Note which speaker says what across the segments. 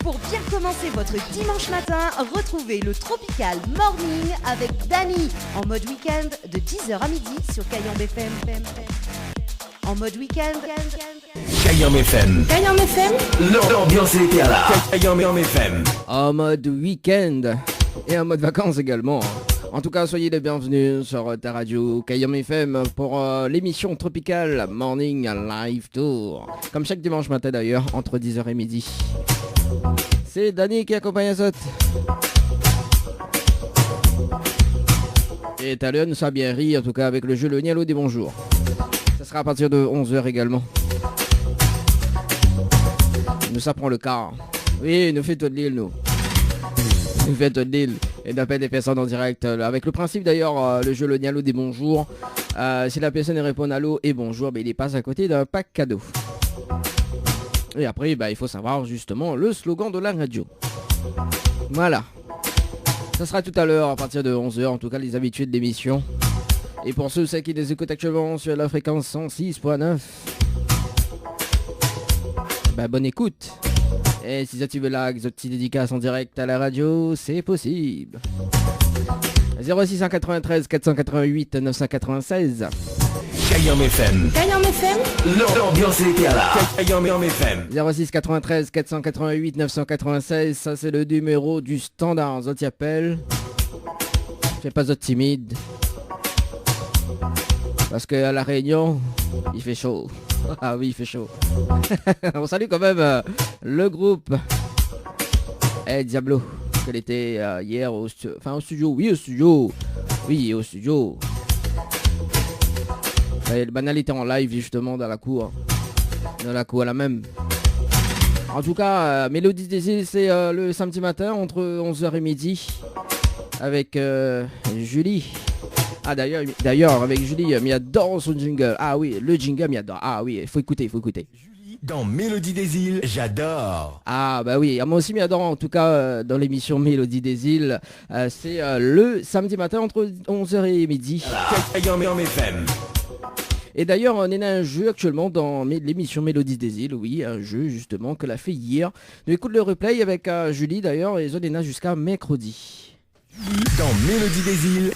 Speaker 1: Pour bien commencer votre dimanche matin, retrouvez le Tropical Morning avec Dany en mode week-end de 10h à midi sur Kayambe FM. En mode week-end.
Speaker 2: Kayambe FM.
Speaker 3: Kayambe FM.
Speaker 2: L'ambiance est là. Kayambe FM.
Speaker 4: En mode week-end et en mode vacances également. En tout cas, soyez les bienvenus sur ta radio Kayambe FM pour l'émission Tropical Morning Live Tour. Comme chaque dimanche matin d'ailleurs, entre 10h et midi. C'est Dany qui accompagne Azot. Et tout à l'heure, nous sommes bien ri, en tout cas avec le jeu Le Nialo des Bonjours. Ça sera à partir de 11h également. Nous ça prend le quart. Oui, nous fait tout de l'île, nous. Nous fait tout de l'île. Et d'appel des personnes en direct. Avec le principe d'ailleurs, le jeu Le Nialo des Bonjours. Si la personne répond allô et bonjour, il passe à côté d'un pack cadeau. Et après, il faut savoir justement le slogan de la radio. Voilà. Ça sera tout à l'heure à partir de 11h, en tout cas les habitués de l'émission. Et pour ceux qui les écoutent actuellement sur la fréquence 106.9, bonne écoute. Et si tu veux là, des petites dédicaces en direct à la radio, c'est possible. 0693 488 996.
Speaker 2: Kayambe FM.
Speaker 3: Kayambe FM.
Speaker 2: L'ambiance est là. Kayambe FM.
Speaker 4: 06 93 488 996. Ça c'est le numéro du standard. Zot y appelle. Fais pas zot timide. Parce que à la Réunion, il fait chaud. Ah oui, il fait chaud. On salue quand même le groupe El Diablo. Qu'elle était hier au studio. Oui, au studio. Oui, au studio. Le banal était en live justement dans la cour. Dans la cour à la même. En tout cas, Mélodie des Îles, c'est le samedi matin entre 11h et midi. Avec Julie. Ah d'ailleurs avec Julie, m'y adore son jingle. Ah oui, le jingle m'y adore. Ah oui, il faut écouter.
Speaker 2: Julie dans Mélodie des Îles, j'adore.
Speaker 4: Ah bah oui, moi aussi m'y adore en tout cas dans l'émission Mélodie des Îles. C'est le samedi matin entre 11h et midi.
Speaker 2: Kayambe FM.
Speaker 4: Et d'ailleurs, on est un jeu actuellement dans l'émission Mélodie des Îles, oui, un jeu justement que l'a fait hier. Nous écoute le replay avec Julie d'ailleurs et Zonena jusqu'à mercredi.
Speaker 2: Dans Mélodie des Îles,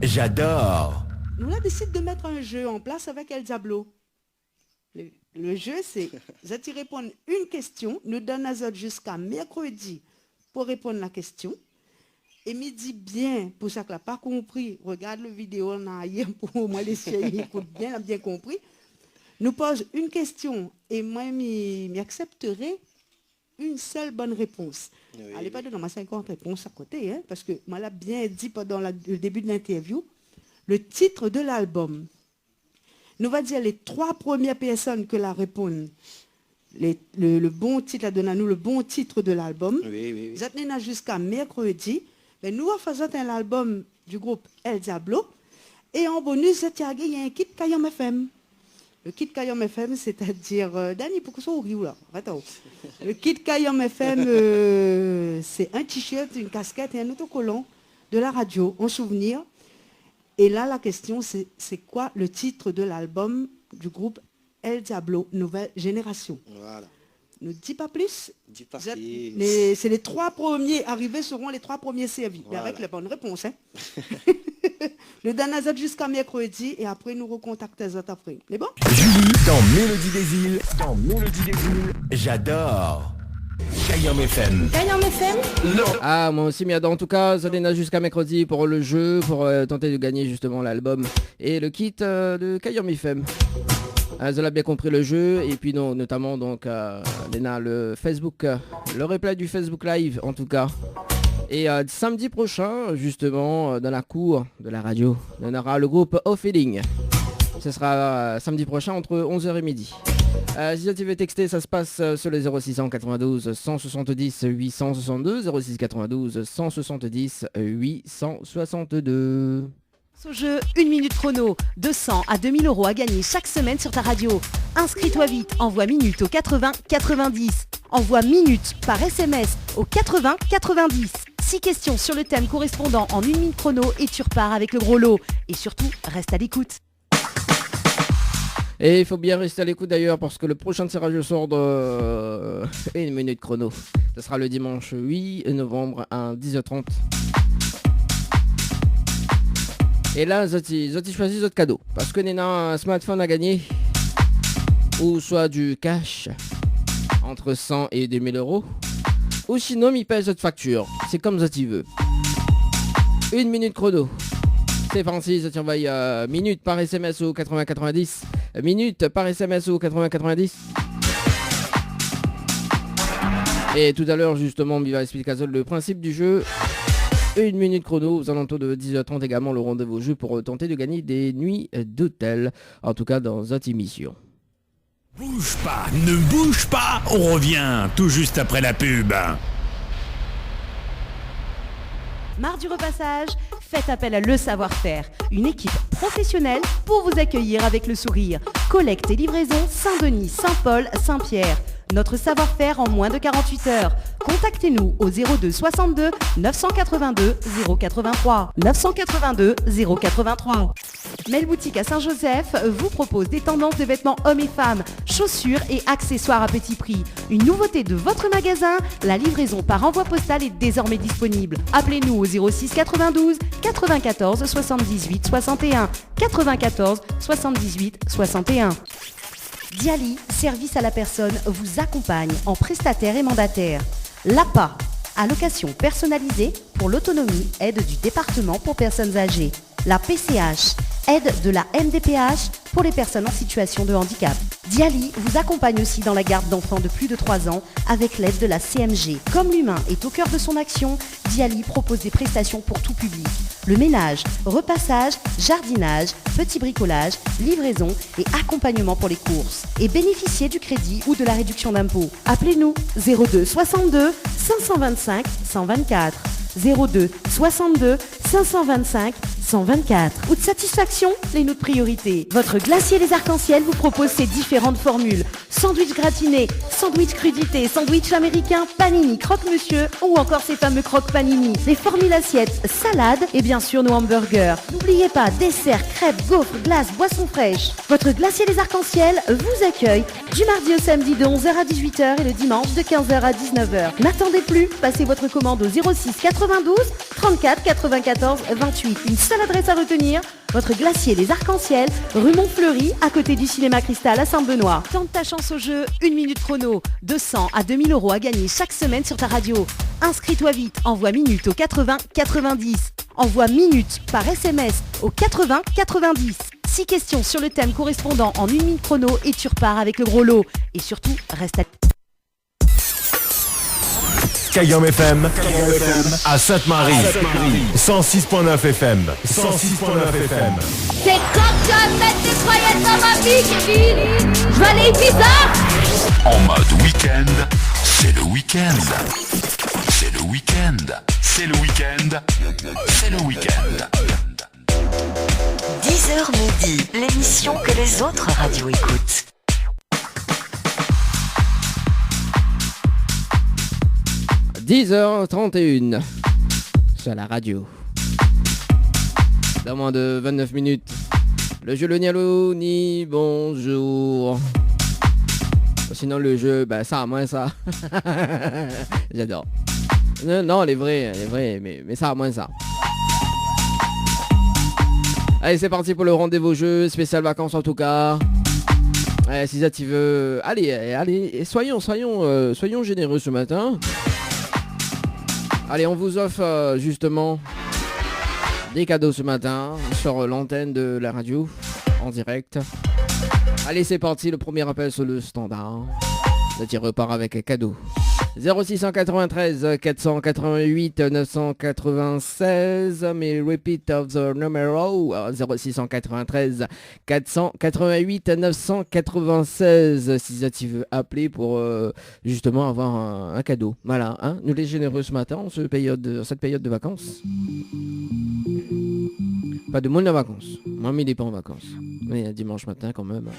Speaker 2: j'adore.
Speaker 5: Nous avons décidé de mettre un jeu en place avec El Diablo. Le jeu, c'est de répondre une question, nous donnons jusqu'à mercredi pour répondre à la question. Et me dit bien, pour ça que n'a pas compris, regarde le vidéo hier pour moi les chéris écoute bien, a bien compris. Nous pose une question et moi m'accepterai une seule bonne réponse. Oui. Allez pas donner ma 50 réponses à côté, hein, parce que moi l'a bien dit pendant le début de l'interview, le titre de l'album. Nous va dire les 3 premières personnes que la répondent. Le bon titre, la donne à nous le bon titre de l'album. Oui. Vous êtes jusqu'à mercredi. Mais nous faisons un album du groupe El Diablo. Et en bonus, il y a un kit Kayambe FM. Le kit Kayambe FM, c'est-à-dire... Dany, pourquoi ça rit là? Attends. Le kit Kayambe FM, c'est un t-shirt, une casquette et un autocollant de la radio en souvenir. Et là, la question, c'est quoi le titre de l'album du groupe El Diablo, Nouvelle Génération? Voilà. Ne dis pas plus.
Speaker 6: Dis pas
Speaker 5: c'est les 3 premiers arrivés seront les 3 premiers servis. Voilà. Avec les bonnes réponses. Hein. Le Danazat jusqu'à mercredi et après nous recontactons les autres après. C'est bon?
Speaker 2: Julie dans Mélodie des Îles, j'adore. Kayambe FM.
Speaker 3: Kayambe FM.
Speaker 4: Ah, moi aussi m'y adore en tout cas. Zonena jusqu'à mercredi pour le jeu, pour tenter de gagner justement l'album et le kit de Kayambe FM. Vous avez bien compris le jeu et puis non, notamment donc Léna, le Facebook, le replay du Facebook Live en tout cas. Et samedi prochain justement dans la cour de la radio, on aura le groupe Feeling. Ce sera samedi prochain entre 11h et midi. Si tu veux texter, ça se passe sur le 0692 170 862 0692 170 862.
Speaker 1: Ce jeu, 1 minute chrono, 200 à 2000 € à gagner chaque semaine sur ta radio. Inscris-toi vite, envoie minute au 80 90. Envoie minute par SMS au 80 90. 6 questions sur le thème correspondant en 1 minute chrono et tu repars avec le gros lot. Et surtout, reste à l'écoute.
Speaker 4: Et il faut bien rester à l'écoute d'ailleurs parce que le prochain tirage au sort de 1 minute chrono, ce sera le dimanche 8 novembre à 10h30. Et là, Zoti choisit votre cadeau parce que Nena a un smartphone à gagner ou soit du cash entre 100 et 2000 euros ou sinon il paye votre facture. C'est comme Zoti veut. 1 minute chrono. C'est Francis, ça t'envoie minute par SMS au 8090. Minute par SMS au 8090. Et tout à l'heure, justement, il va expliquer le principe du jeu. 1 minute chrono aux alentours de 10h30 également le rendez-vous jeu pour tenter de gagner des nuits d'hôtel. En tout cas, dans cette émission.
Speaker 3: Bouge pas, ne bouge pas, on revient tout juste après la pub.
Speaker 1: Marre du repassage? Faites appel à Le Savoir-Faire, une équipe professionnelle pour vous accueillir avec le sourire. Collecte et livraison Saint-Denis, Saint-Paul, Saint-Pierre. Notre savoir-faire en moins de 48 heures. Contactez-nous au 02 62 982 083. 982 083. Mel Boutique à Saint-Joseph vous propose des tendances de vêtements hommes et femmes, chaussures et accessoires à petit prix. Une nouveauté de votre magasin, la livraison par envoi postal est désormais disponible. Appelez-nous au 06 92 94 78 61. 94 78 61. Diali, service à la personne, vous accompagne en prestataire et mandataire. L'APA, allocation personnalisée pour l'autonomie, aide du département pour personnes âgées. La PCH, aide de la MDPH pour les personnes en situation de handicap. Diali vous accompagne aussi dans la garde d'enfants de plus de 3 ans avec l'aide de la CMG. Comme l'humain est au cœur de son action, Diali propose des prestations pour tout public. Le ménage, repassage, jardinage, petit bricolage, livraison et accompagnement pour les courses. Et bénéficiez du crédit ou de la réduction d'impôt. Appelez-nous 02 62 525 124. 02 62 525 124. Ou de satisfaction, les notes priorités. Votre glacier Les Arcs-en-Ciel vous propose ces différentes formules. Sandwich gratiné, sandwich crudité, sandwich américain, panini, croque-monsieur ou encore ces fameux croque-panini. Les formules assiettes, salades et bien sûr nos hamburgers. N'oubliez pas, dessert, crêpes, gaufres, glaces, boissons fraîches. Votre glacier Les Arcs-en-Ciel vous accueille du mardi au samedi de 11h à 18h et le dimanche de 15h à 19h. N'attendez plus, passez votre commande au 06 92 34 94 28. Une seule adresse à retenir, votre glacier Les Arcs-en-Ciel, rue Montfleury, à côté du cinéma Cristal à Saint-Benoît. Tente ta chance au jeu, 1 minute chrono, 200 à 2000 euros à gagner chaque semaine sur ta radio. Inscris-toi vite, envoie minute au 80 90. Envoie minute par SMS au 80 90. 6 questions sur le thème correspondant en 1 minute chrono et tu repars avec le gros lot. Et surtout, reste à...
Speaker 2: Kayom FM à Sainte-Marie 106.9 FM 106.9 FM.
Speaker 6: C'est quand tu vas mettre des croyances dans ma vie, Kevin. Je vais aller bizarre.
Speaker 3: En mode week-end, c'est le week-end. C'est le week-end. C'est le week-end. C'est le week-end.
Speaker 7: 10h midi, l'émission que les autres radios écoutent.
Speaker 4: 10h31 sur la radio. Dans moins de 29 minutes. Le jeu le Nialo ni bonjour. Sinon le jeu, bah ça, moins ça. J'adore. Non, elle est vraie, mais ça, moins ça. Allez, c'est parti pour le rendez-vous jeu, spécial vacances en tout cas. Si ça tu veux... Allez, soyons généreux ce matin. Allez, on vous offre justement des cadeaux ce matin sur l'antenne de la radio en direct. Allez, c'est parti, le premier appel sur le standard. Le repart avec un cadeau. 0693 488 996, mais repeat of the numero 0693 488 996 si tu veux appeler pour justement avoir un cadeau. Voilà, hein, nous les généreux ce matin en cette période de vacances. Pas de monde en vacances. Moi, il n'est pas en vacances. Mais dimanche matin quand même.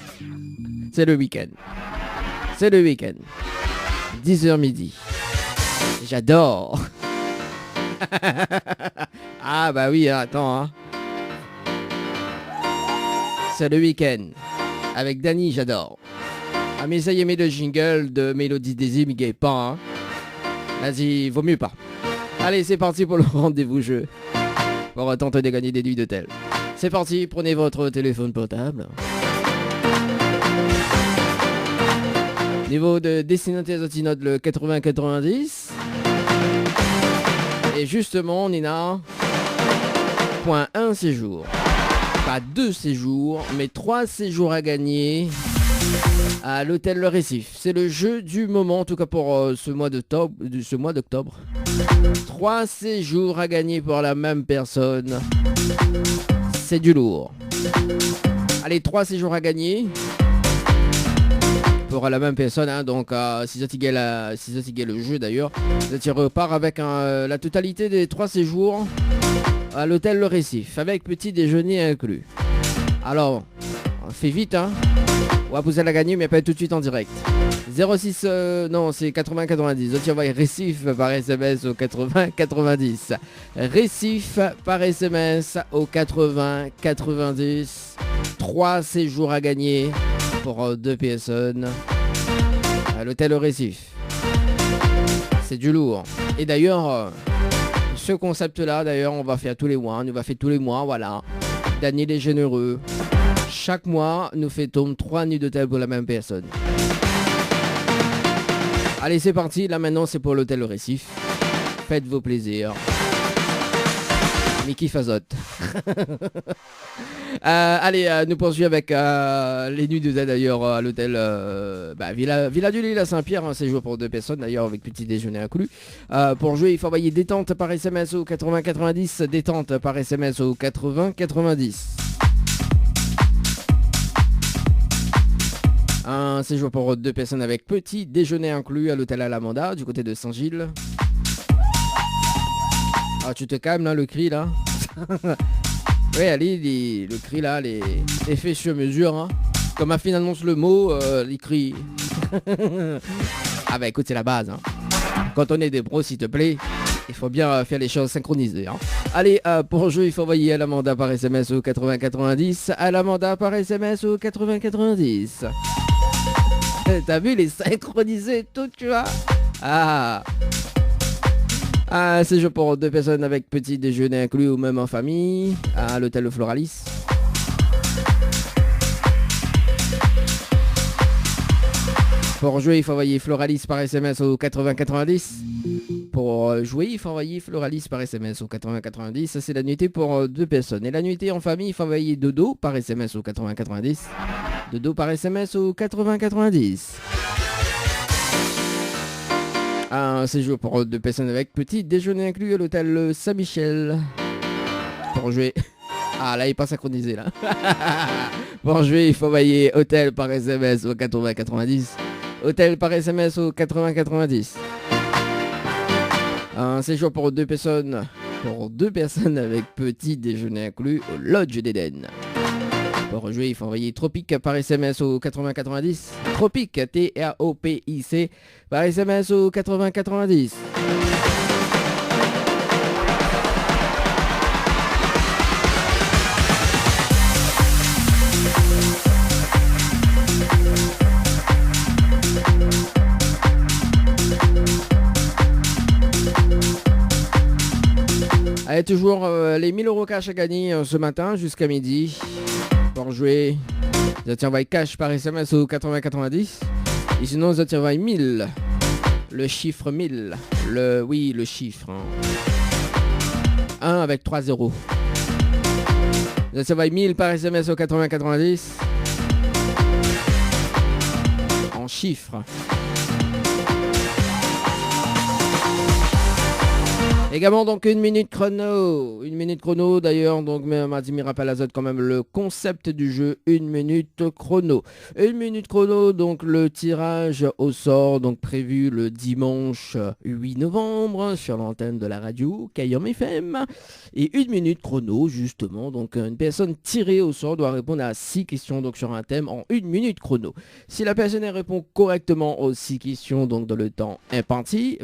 Speaker 4: C'est le week-end. 10h midi. J'adore. Ah bah oui, attends. Hein. C'est le week-end. Avec Dany, j'adore. Ah mais ça y est, mais le jingle de Mélodie Désir, il gagne pas, hein. Vas-y, vaut mieux pas. Allez, c'est parti pour le rendez-vous jeu. Pour tenter de gagner des nuits d'hôtel. C'est parti, prenez votre téléphone portable. Niveau de destinataire note le 80-90. Et justement, Nina, point 1 séjour. Pas 2 séjours, mais 3 séjours à gagner à l'hôtel Le Récif. C'est le jeu du moment, en tout cas pour ce mois d'octobre. 3 séjours à gagner pour la même personne. C'est du lourd. Allez, 3 séjours à gagner pour la même personne, hein, donc si ça t'égaye le jeu d'ailleurs, tu repars avec la totalité des 3 séjours à l'hôtel Le Récif, avec petit déjeuner inclus. Alors, on fait vite, hein. On va pousser la gagner, mais pas tout de suite en direct. 06, non, c'est 80-90. Tu envoies Récif par SMS au 80-90. Récif par SMS au 80-90. 3 séjours à gagner pour 2 personnes à l'hôtel Récif. C'est du lourd. Et d'ailleurs, ce concept-là, d'ailleurs, on va faire tous les mois. On va faire tous les mois, voilà. Daniel est généreux. Chaque mois, nous fêtons 3 nuits d'hôtel pour la même personne. Allez, c'est parti. Là, maintenant, c'est pour l'hôtel Récif. Faites vos plaisirs. Mickey Fazotte. Allez, nous poursuivons avec les nuits d'hôtel d'ailleurs à l'hôtel Villa du Lille à Saint-Pierre, un séjour pour 2 personnes d'ailleurs avec petit déjeuner inclus. Pour jouer, il faut envoyer détente par SMS au 80-90, détente par SMS au 80-90. Un séjour pour 2 personnes avec petit déjeuner inclus à l'hôtel Alamanda du côté de Saint-Gilles. Ah, tu te calmes là, le cri là. Oui, allez, le cri là, les effets sur mesure, hein. Comme Affine annonce le mot, les cris. Ah bah écoute, c'est la base, hein. Quand on est des pros, s'il te plaît, il faut bien faire les choses synchronisées, hein. Allez, pour jeu, il faut envoyer à l'Amanda par SMS au 80-90. À l'Amanda par SMS au 80-90. T'as vu, les synchroniser tout, tu vois. Ah, séjour pour 2 personnes avec petit déjeuner inclus ou même en famille à l'hôtel Floralis. Pour jouer, il faut envoyer Floralis par SMS au 80-90. Pour jouer, il faut envoyer Floralis par SMS au 80-90. Ça, c'est la nuitée pour 2 personnes. Et la nuitée en famille, il faut envoyer Dodo par SMS au 80-90. Dodo par SMS au 80-90. Un séjour pour 2 personnes avec petit déjeuner inclus à l'hôtel Saint-Michel. Pour jouer... Ah là il est pas synchronisé là. Pour jouer il faut envoyer hôtel par SMS au 80-90. Hôtel par SMS au 80-90. Un séjour pour 2 personnes. Pour 2 personnes avec petit déjeuner inclus au Lodge d'Éden. Pour jouer, il faut envoyer Tropique par SMS au 80-90. Tropique, T-R-O-P-I-C, par SMS au 80-90. Allez, toujours les 1000 € cash à gagner ce matin jusqu'à midi. Pour jouer, vous envoyez cash par SMS au 80-90. Et sinon, vous envoyez 1000. Le chiffre 1000. Le chiffre. 1 avec 3 0. Vous envoyez 1000 par SMS au 80-90. En chiffres. Également donc 1 minute chrono. 1 minute chrono d'ailleurs, donc Madimi rappelle à Z quand même le concept du jeu 1 minute chrono. 1 minute chrono, donc le tirage au sort, donc prévu le dimanche 8 novembre sur l'antenne de la radio Kayom FM. Et 1 minute chrono justement, donc une personne tirée au sort doit répondre à 6 questions donc sur un thème en 1 minute chrono. Si la personne répond correctement aux 6 questions donc dans le temps imparti,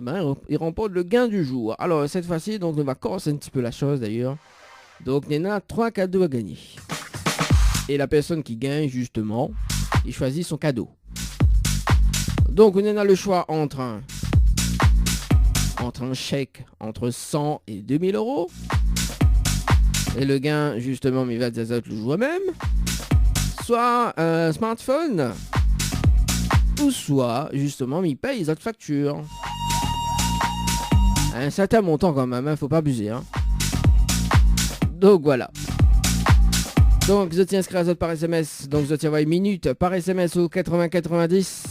Speaker 4: il remporte le gain du jour. Alors cette fois-ci, donc on va corser un petit peu la chose d'ailleurs. Donc il y en a 3 cadeaux à gagner. Et la personne qui gagne justement il choisit son cadeau. Donc on a le choix entre un chèque entre 100 et 2000 euros. Et le gain, justement, il va le jouer même. Soit un smartphone. Ou soit, justement, il paye les autres factures. Un certain montant quand même, faut pas abuser. Donc voilà. Donc vous êtes inscrit à Zot par SMS. Donc vous êtes envoyé minute par SMS au 80-90.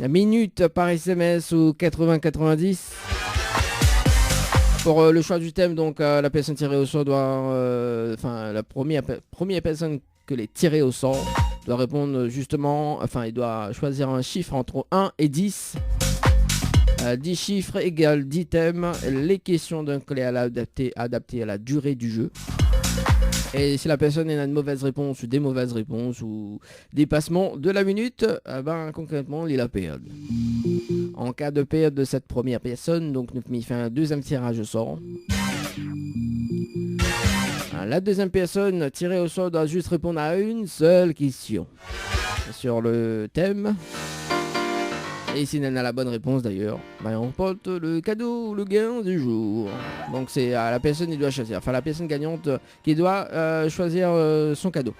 Speaker 4: La minute par SMS au 80-90. Pour le choix du thème, donc la personne tirée au sort doit... la première personne que les tirés au sort doit répondre justement... Enfin, il doit choisir un chiffre entre 1 et 10. 10 chiffres égale 10 thèmes. Les questions d'un clé à adaptées à la durée du jeu. Et si la personne a une mauvaise réponse ou des mauvaises réponses ou dépassement de la minute, concrètement, il la perd. En cas de perte de cette première personne, donc nous fait un deuxième tirage au sort. La deuxième personne tirée au sort doit juste répondre à une seule question sur le thème. Et si elle a la bonne réponse d'ailleurs, on porte le cadeau ou le gain du jour. Donc c'est à la personne qui doit choisir. Enfin la personne gagnante qui doit choisir son cadeau.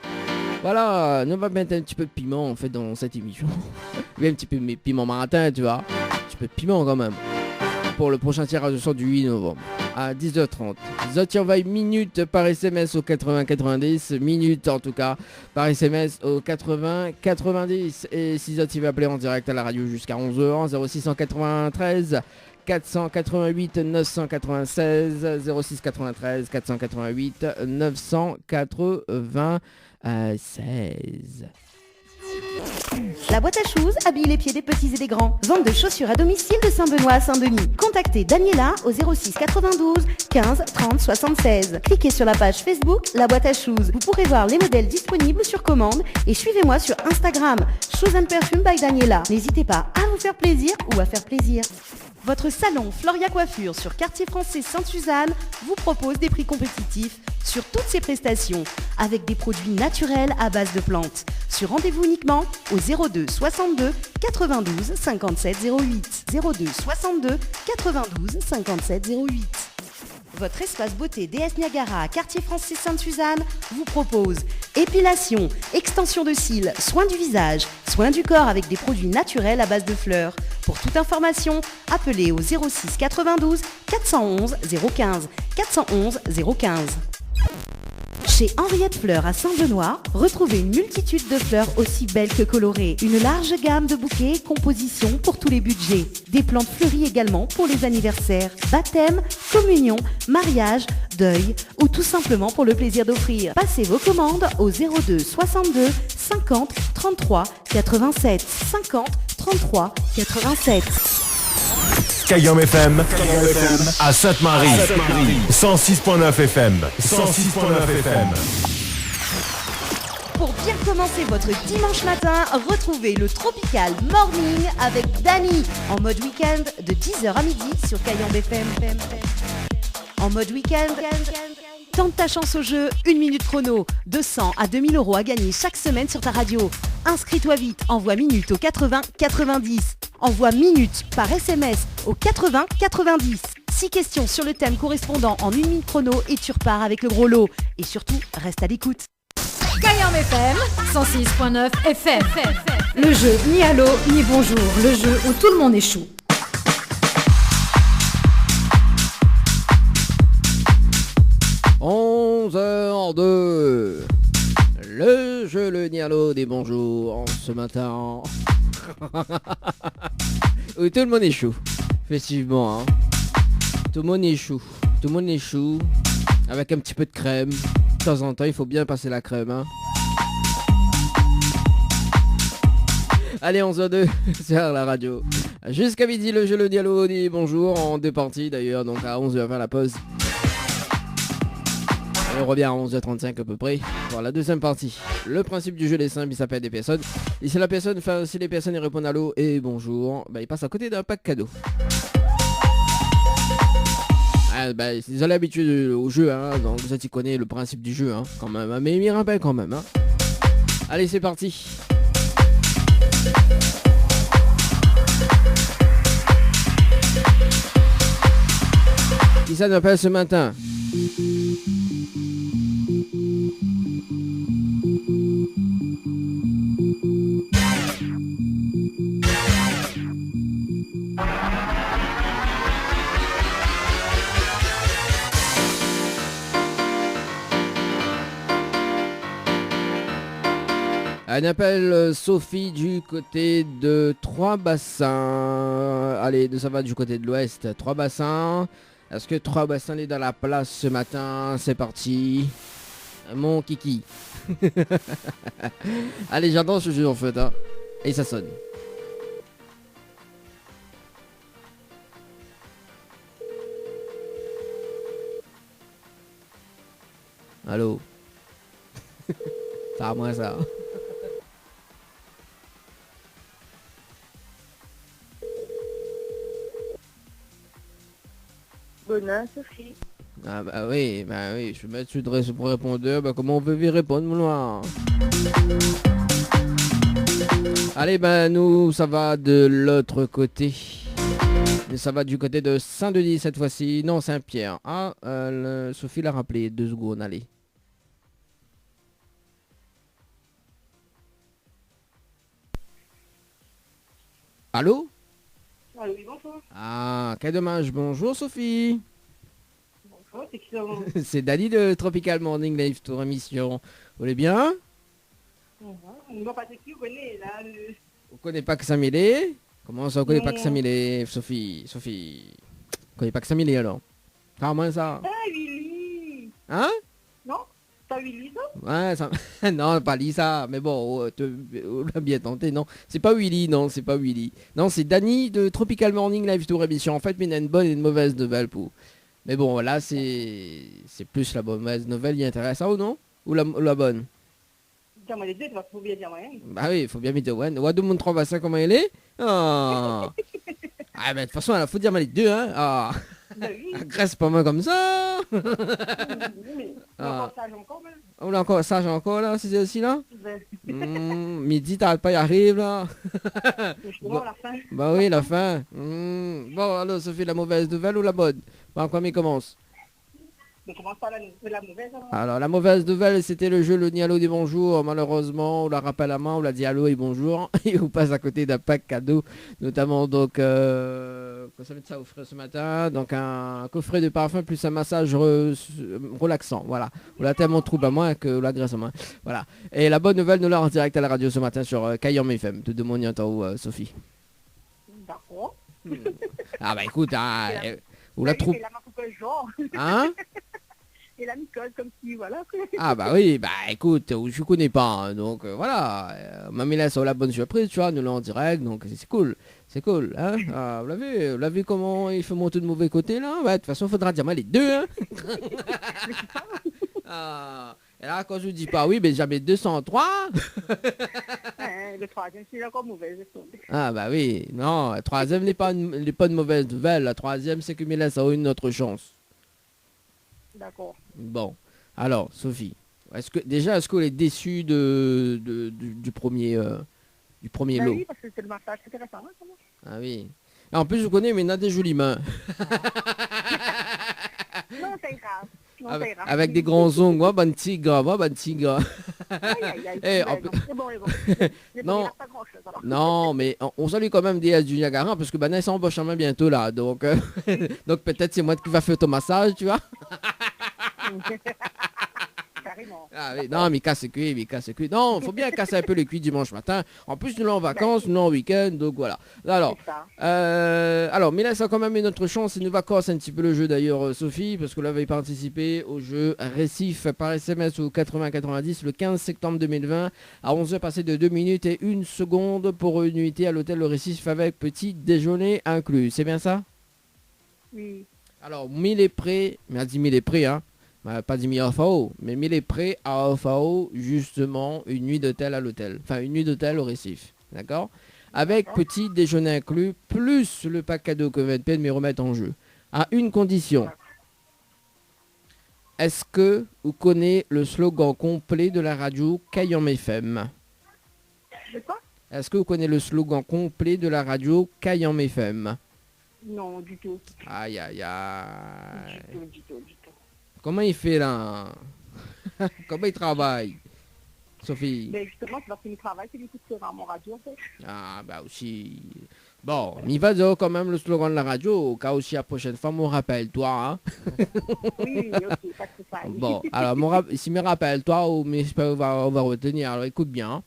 Speaker 4: Voilà, nous va mettre un petit peu de piment en fait dans cette émission. Un petit peu de piment matin, tu vois. Un petit peu de piment quand même. Pour le prochain tirage au sort du 8 novembre. À 10h30. Zot envoie minute par SMS au 80-90. Minute en tout cas par SMS au 80-90. Et si Zot il va appeler en direct à la radio jusqu'à 11h 0693 488 996 0693 488 996.
Speaker 1: La boîte à shoes habille les pieds des petits et des grands. Vente de chaussures à domicile de Saint-Benoît à Saint-Denis. Contactez Daniela au 06 92 15 30 76. Cliquez sur la page Facebook La Boîte à Shoes. Vous pourrez voir les modèles disponibles sur commande et suivez-moi sur Instagram Shoes and Perfume by Daniela. N'hésitez pas à vous faire plaisir ou à faire plaisir. Votre salon Floria Coiffure sur Quartier Français Sainte-Suzanne vous propose des prix compétitifs sur toutes ses prestations avec des produits naturels à base de plantes. Sur rendez-vous uniquement au 02 62 92 57 08. 02 62 92 57 08. Votre espace beauté DS Niagara à Quartier Français Sainte-Suzanne vous propose épilation, extension de cils, soins du visage, soins du corps avec des produits naturels à base de fleurs. Pour toute information, appelez au 06 92 411 015 411 015. Chez Henriette Fleurs à Saint-Benoît, retrouvez une multitude de fleurs aussi belles que colorées. Une large gamme de bouquets et compositions pour tous les budgets. Des plantes fleuries également pour les anniversaires, baptêmes, communion, mariage, deuil ou tout simplement pour le plaisir d'offrir. Passez vos commandes au 02 62 50 33 87 50 33 87.
Speaker 2: Kayam FM à Sainte-Marie 106.9 FM 106.9 FM.
Speaker 1: Pour bien commencer votre dimanche matin, retrouvez le Tropical Morning avec Dani en mode week-end de 10h à midi sur Kayam FM. En mode week-end, tente ta chance au jeu, 1 minute chrono, 200 à 2000 euros à gagner chaque semaine sur ta radio. Inscris-toi vite, envoie minute au 80-90. Envoie minute par SMS au 80-90. 6 questions sur le thème correspondant en 1 minute chrono et tu repars avec le gros lot. Et surtout, reste à l'écoute.
Speaker 8: Kayam FM 106.9 FM. Le jeu ni allô ni bonjour, le jeu où tout le monde échoue.
Speaker 4: « 11h02 » Le jeu, le Nialo des bonjours ce matin. Oui, tout le monde est chou. Effectivement. Tout le monde est chou. Tout le monde est chou. Avec un petit peu de crème. De temps en temps, il faut bien passer la crème. Allez, 11h02 sur la radio. Jusqu'à midi, le jeu, le Nialo des bonjours. En deux parties d'ailleurs. Donc à 11h, faire la pause. On revient à 11h35 à peu près pour la deuxième partie. Le principe du jeu est simple, il s'appelle des personnes. Et si les personnes y répondent allô et bonjour, il passe à côté d'un pack cadeau. Ils ont l'habitude au jeu, donc vous connaissez le principe du jeu quand même. Mais il me rappelle quand même. Allez, c'est parti. ça nous appelle ce matin? On appelle Sophie du côté de Trois-Bassins. Allez, ça va du côté de l'ouest. Trois-Bassins. Est-ce que Trois-Bassins est dans la place ce matin? C'est parti. Mon kiki. Allez, j'adore ce jeu en fait. Hein. Et ça sonne. Allô? C'est à moi ça.
Speaker 9: Bonne Sophie.
Speaker 4: Ah bah oui, je vais mettre sur le répondeur, bah comment on veut lui répondre, mon noir? Allez, nous, ça va de l'autre côté. Et ça va du côté de Saint-Denis cette fois-ci. Non, Saint-Pierre. Ah, Sophie l'a rappelé, 2 secondes, allez. Allô?
Speaker 9: Allô, oui, bonjour.
Speaker 4: Ah, quel dommage. Bonjour Sophie.
Speaker 9: Bonjour, c'est qui ça?
Speaker 4: C'est Dani de Tropical Morning Live Tour émission. Vous allez bien?
Speaker 9: Non, pas de qui vous connaissez là.
Speaker 4: Vous connaissez pas que Samilé? Comment ça, vous connaissez pas que Samilé, Sophie? Vous connaissez pas que Samilé alors? Comment ça?
Speaker 9: Ah, Willy.
Speaker 4: Hein?
Speaker 9: Non? T'as Willy ça?
Speaker 4: Ouais, ça... non, pas Lisa, mais bon, on l'a bien tenté, non. C'est pas Willy, non, c'est pas Willy. Non, c'est Dani de Tropical Morning Live Tour émission. En fait, mais il y a une bonne et une mauvaise nouvelle pour... Mais bon, là, c'est plus la mauvaise nouvelle qui intéresse, ça ou non? Ou la bonne?
Speaker 9: Dis-moi les deux, tu vas trop bien dire rien.
Speaker 4: Bah oui, il faut bien mettre ouais. Ouadou mon 3 bassins, comment il est? Oh. Ah, mais de toute façon, il faut dire les deux, hein. Ah.
Speaker 9: Bah oui.
Speaker 4: Agresse pas mal comme ça.
Speaker 9: Mais encore sage encore, ben.
Speaker 4: On a encore sage encore, là, c'est aussi là?
Speaker 9: Ben.
Speaker 4: Midi, t'as pas y arrive, là.
Speaker 9: Justement, la fin.
Speaker 4: Bah oui, la fin. Bon, alors, Sophie, la mauvaise nouvelle ou la bonne? Bon, quand il commence?
Speaker 9: On commence par la mauvaise.
Speaker 4: Alors, la mauvaise nouvelle, c'était le jeu Le Nialo des Bonjours. Malheureusement, on la rappelle à main, on l'a dit allô et bonjour. Et on passe à côté d'un pack cadeau, notamment, donc, ça va être ça offrir ce matin. Donc, un coffret de parfum plus un massage relaxant. Voilà. On l'a tellement trouble à moi que la graisse à moi. Voilà. Et la bonne nouvelle, nous l'a en direct à la radio ce matin sur Kayam FM. Tout de mon où, Sophie.
Speaker 9: D'accord.
Speaker 4: Ah, bah écoute, hein, on la trouve. Hein?
Speaker 9: Et la micole comme si, voilà.
Speaker 4: Ah bah oui, bah écoute, je connais pas, hein, donc voilà, mamie laisse la bonne surprise, tu vois, nous l'a en direct, donc c'est cool, hein. Ah, vous l'avez comment il fait monter de mauvais côté là? Ouais, de toute façon, il faudra dire les deux, hein. Ah, et là, quand je dis pas oui, ben jamais 203.
Speaker 9: Le troisième, c'est encore mauvais.
Speaker 4: Ah bah oui, non, la troisième n'est pas de mauvaise nouvelle, la troisième c'est que Mélès a eu une autre chance.
Speaker 9: D'accord.
Speaker 4: Bon, alors Sophie, est-ce qu'on est déçu du premier lot?
Speaker 9: Oui, parce que c'est le massage, c'est intéressant. Hein,
Speaker 4: ah oui. Et en plus, je connais, mais il a des jolies mains.
Speaker 9: Non, c'est grave.
Speaker 4: Avec des grands ongles, bon tigre. Non, mais on salue quand même des du Niagara parce que ils s'embauchent en main bientôt là, donc donc peut-être c'est moi qui va faire ton massage, tu vois. Ah oui, non, mais casse le cuit. Non, faut bien casser un peu le cuit dimanche matin. En plus, nous sommes en vacances, nous sommes en week-end, donc voilà. Alors, mais là, ça a quand même une autre chance. Et nous va casser un petit peu le jeu d'ailleurs, Sophie, parce que là, vous avez participé au jeu Récif par SMS au 80-90 le 15 septembre 2020 à 11h passé de 2 minutes et 1 seconde pour une nuitée à l'hôtel Le Récif avec petit déjeuner inclus. C'est bien ça?
Speaker 9: Oui.
Speaker 4: Alors, 1000 est prêt, mais à 10 000 est prêt, hein. Pas 10 000 FAO, mais 1000 est prêt à FAO, justement, une nuit d'hôtel à l'hôtel. Enfin, une nuit d'hôtel au Récif. D'accord? Avec petit déjeuner inclus, plus le pack cadeau que VNP de me remettre en jeu. À une condition. Est-ce que vous connaissez le slogan complet de la radio Kayam FM?
Speaker 9: De quoi?
Speaker 4: Est-ce que vous connaissez le slogan complet de la radio Kayam FM?
Speaker 9: Non, du tout.
Speaker 4: Aïe, aïe, aïe.
Speaker 9: Du tout.
Speaker 4: Comment il fait là? Comment il travaille, Sophie?
Speaker 9: Mais justement, c'est parce qu'il travaille, c'est lui qui sera à mon radio, en fait.
Speaker 4: Ah, bah aussi. Bon, il va dire quand même le slogan de la radio, au cas où si la prochaine fois, on rappelle-toi. Hein?
Speaker 9: Oui, ok, pas de ça.
Speaker 4: Bon, alors, si me rappelle-toi, mais j'espère qu'on va retenir. Alors, écoute bien. Hein.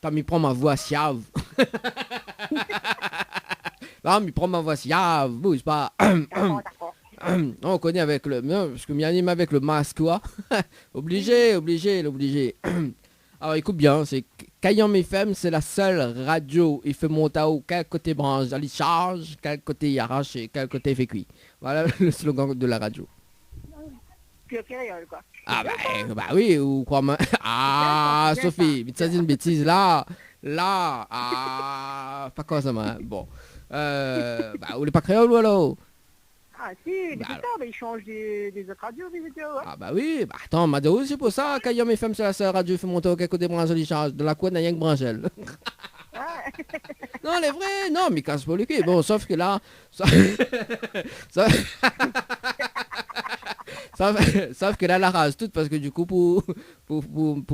Speaker 4: T'as mis prends ma voix siave. Non, mais prends ma voix siave. Bouge pas.
Speaker 9: D'accord.
Speaker 4: On connaît avec le... Non, parce que m'y anime avec le masque, quoi. obligé. Alors, écoute bien, c'est Kayam FM, c'est la seule radio. Il fait monter au quel côté branche, il charge, quel côté il arrache et quel côté il fait cuit. Voilà le slogan de la radio.
Speaker 9: Puis au créole, quoi.
Speaker 4: Ah bah oui, ou quoi Ah, Sophie, mais ça dit une bêtise, là, pas quoi ça m'a... Bon. Bah, vous voulez pas créole ou alors?
Speaker 9: Ah si, mais c'est ça, mais il change des autres radios, ouais.
Speaker 4: Ah bah oui, bah attends, m'a dit c'est pour ça Kayam FM c'est la seule radio fait monter au côté branche de charge de la couette n'a rien que branchelle. Non, les vrais, non, mais casse pas le cul. Bon, sauf que là, sauf que là, la rase toute parce que du coup, pour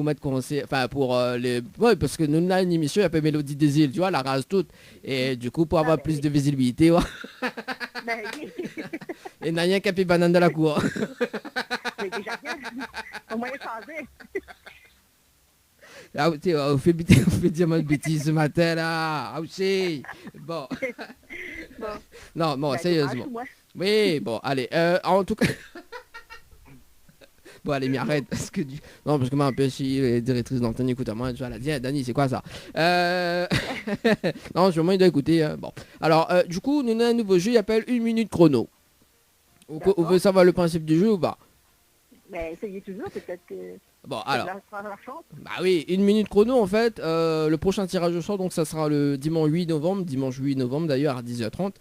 Speaker 4: mettre conseil, enfin, pour les... Ouais, parce que nous, on a une émission, elle s'appelle Mélodie des îles, tu vois, la rase toute. Et du coup, pour avoir plus de visibilité, ouais. Et n'a rien qu'à pied banane de la cour.
Speaker 9: Mais déjà bien, au moins changer.
Speaker 4: Ah, on fait dire ma bêtise ce matin, là. Ah, aussi. Bon. Non, bon, sérieusement. Oui, bon, allez. En tout cas... Bon, allez, mais arrête, parce que non, parce que moi, un peu, si les directrices d'antenne écoutent à moi, tu vois, elle a dit, Dani, c'est quoi ça? Non, sûrement, il doit écouter. Bon. Alors, du coup, nous avons un nouveau jeu, il s'appelle 1 minute chrono. On veut savoir le principe du jeu ou pas?
Speaker 9: Mais essayez toujours, peut-être que...
Speaker 4: Bon, alors... Bah oui, 1 minute chrono, en fait. Le prochain tirage au sort, donc, ça sera le dimanche 8 novembre d'ailleurs, à 10h30.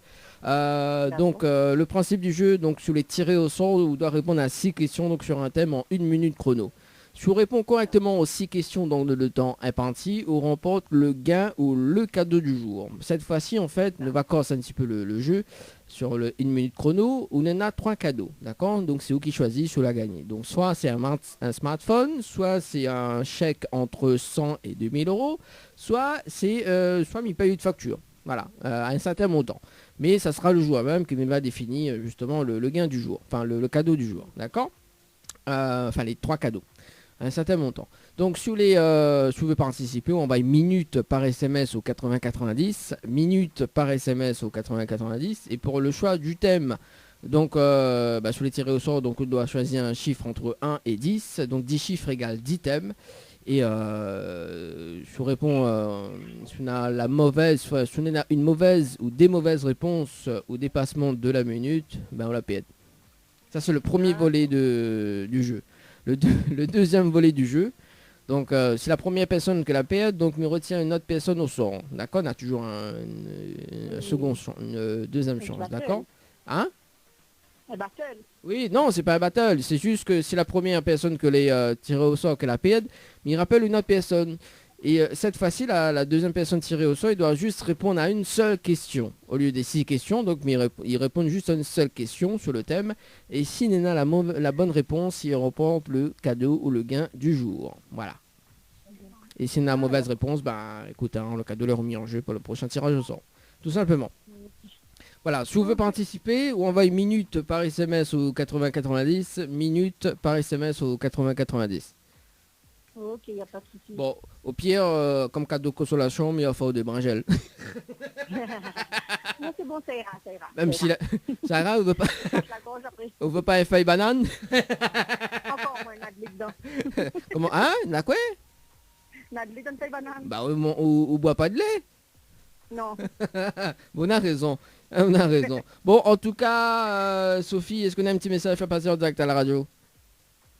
Speaker 4: Donc le principe du jeu, donc sur les tirés au sort, on doit répondre à 6 questions donc sur un thème en 1 minute chrono. Si on répond correctement aux 6 questions dans le temps imparti, on remporte le gain ou le cadeau du jour. Cette fois-ci, en fait, on va casser un petit peu le jeu sur le 1 minute chrono, où on en a 3 cadeaux, d'accord? Donc c'est vous qui choisissez sur la gagner. Donc soit c'est un smartphone, soit c'est un chèque entre 100 et 2000 euros, soit c'est soit il paye une facture. Voilà, à un certain montant. Mais ça sera le joueur même qui va définir justement le gain du jour, enfin le cadeau du jour, d'accord? Enfin les 3 cadeaux, à un certain montant. Donc si vous voulez participer, on envoie minute par SMS au 8090, minute par SMS au 8090, et pour le choix du thème, donc sur les tirés au sort, donc on doit choisir un chiffre entre 1 et 10, donc 10 chiffres égale 10 thèmes. Et je vous réponds, si on a une mauvaise ou des mauvaises réponses au dépassement de la minute, ben on la pète. Ça c'est le premier volet du jeu. Le deuxième volet du jeu, donc c'est la première personne que la pète, donc on retient une autre personne au sort. D'accord, on a toujours une deuxième chance, d'accord? Hein?
Speaker 9: Un battle.
Speaker 4: Oui, non, c'est pas un battle, c'est juste que c'est la première personne que les tirés au sort que la pète, mais il rappelle une autre personne. Et cette fois-ci, la deuxième personne tirée au sort, il doit juste répondre à une seule question. Au lieu des 6 questions, donc il répond juste à une seule question sur le thème. Et s'il en a la bonne réponse, il remporte le cadeau ou le gain du jour. Voilà. Et s'il en a la mauvaise réponse, ben écoute, le cadeau est remis en jeu pour le prochain tirage au sort. Tout simplement. Voilà, si vous voulez participer, ou envoyez minute par SMS au 8090, minute par SMS au 8090.
Speaker 9: Ok, il n'y a pas de souci.
Speaker 4: Bon, au pire, comme cadeau de consolation, mais il va falloir des brangelles.
Speaker 9: Non, c'est bon, ça ira.
Speaker 4: Même si ça ira, on veut pas un feuille banane.
Speaker 9: Encore moins, on a de lait dedans.
Speaker 4: Comment? Hein? On a quoi?
Speaker 9: On a de lait dans une feuille banane.
Speaker 4: Bah, on boit pas de lait.
Speaker 9: Non.
Speaker 4: Bon, on a raison. Bon, en tout cas, Sophie, est-ce qu'on a un petit message à faire passer en direct à la radio?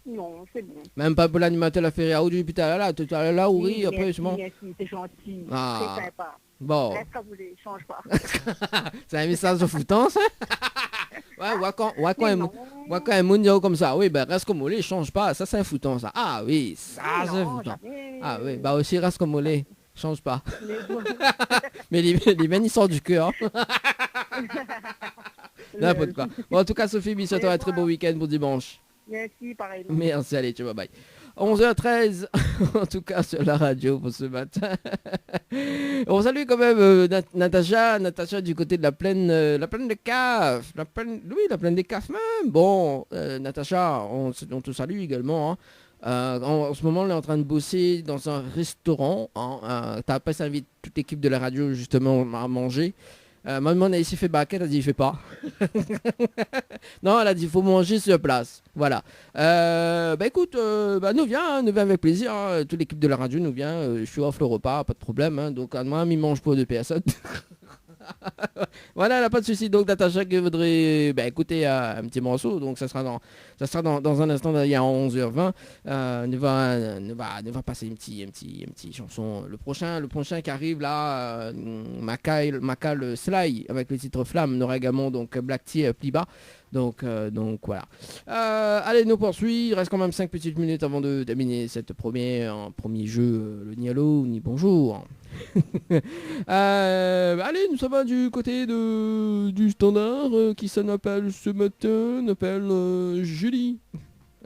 Speaker 9: Non, c'est bon.
Speaker 4: Même pas pour l'animateur la ferie à Audrey, putain, là, tu es là, oui, après, c'est bon.
Speaker 9: Merci, c'est gentil.
Speaker 4: Ah.
Speaker 9: C'est sympa.
Speaker 4: Bon.
Speaker 9: Reste comme vous voulez, change pas.
Speaker 4: C'est un message de foutant, ça? Ouais, quand un monde comme ça, oui, ben reste comme vous voulez, change pas, ça c'est un foutant, ça. Ah oui, ça c'est un foutant. Ah oui, bah aussi reste comme vous voulez, change pas. Mais les veines, ils sortent du cœur. N'importe quoi. Bon, en tout cas, Sophie, bisous à toi, un très beau week-end pour dimanche.
Speaker 9: Merci, pareil.
Speaker 4: Merci, allez, tu vas, bye. 11h13, en tout cas sur la radio pour ce matin. On salue quand même Natacha du côté de la plaine de Caf. La plaine des Caf même. Bon, Natacha, on te salue également. Hein. En ce moment, on est en train de bosser dans un restaurant. Hein. T'as pas invité toute l'équipe de la radio justement à manger. Maman a ici fait baquette, elle a dit il fait pas. Non, elle a dit il faut manger sur place. Voilà. Écoute, nous viens avec plaisir. Hein. Toute l'équipe de la radio nous vient. Je suis offre le repas, pas de problème. Hein. Donc à moi, il mange pas de personne. Voilà, là, pas de souci. Donc Natacha qui voudrait écouter un petit morceau. Donc ça sera dans un instant, il y a 11h20. Nous va passer une petite chanson. Le prochain qui arrive là, Macal Sly avec le titre Flamme. Nous aura également donc Black Tea Pliba. Donc voilà. Allez, nous poursuivons. Il reste quand même 5 petites minutes avant de terminer cette premier jeu, le Nialo, ni bonjour. Allez, nous sommes du côté du standard qui s'en appelle ce matin, Julie.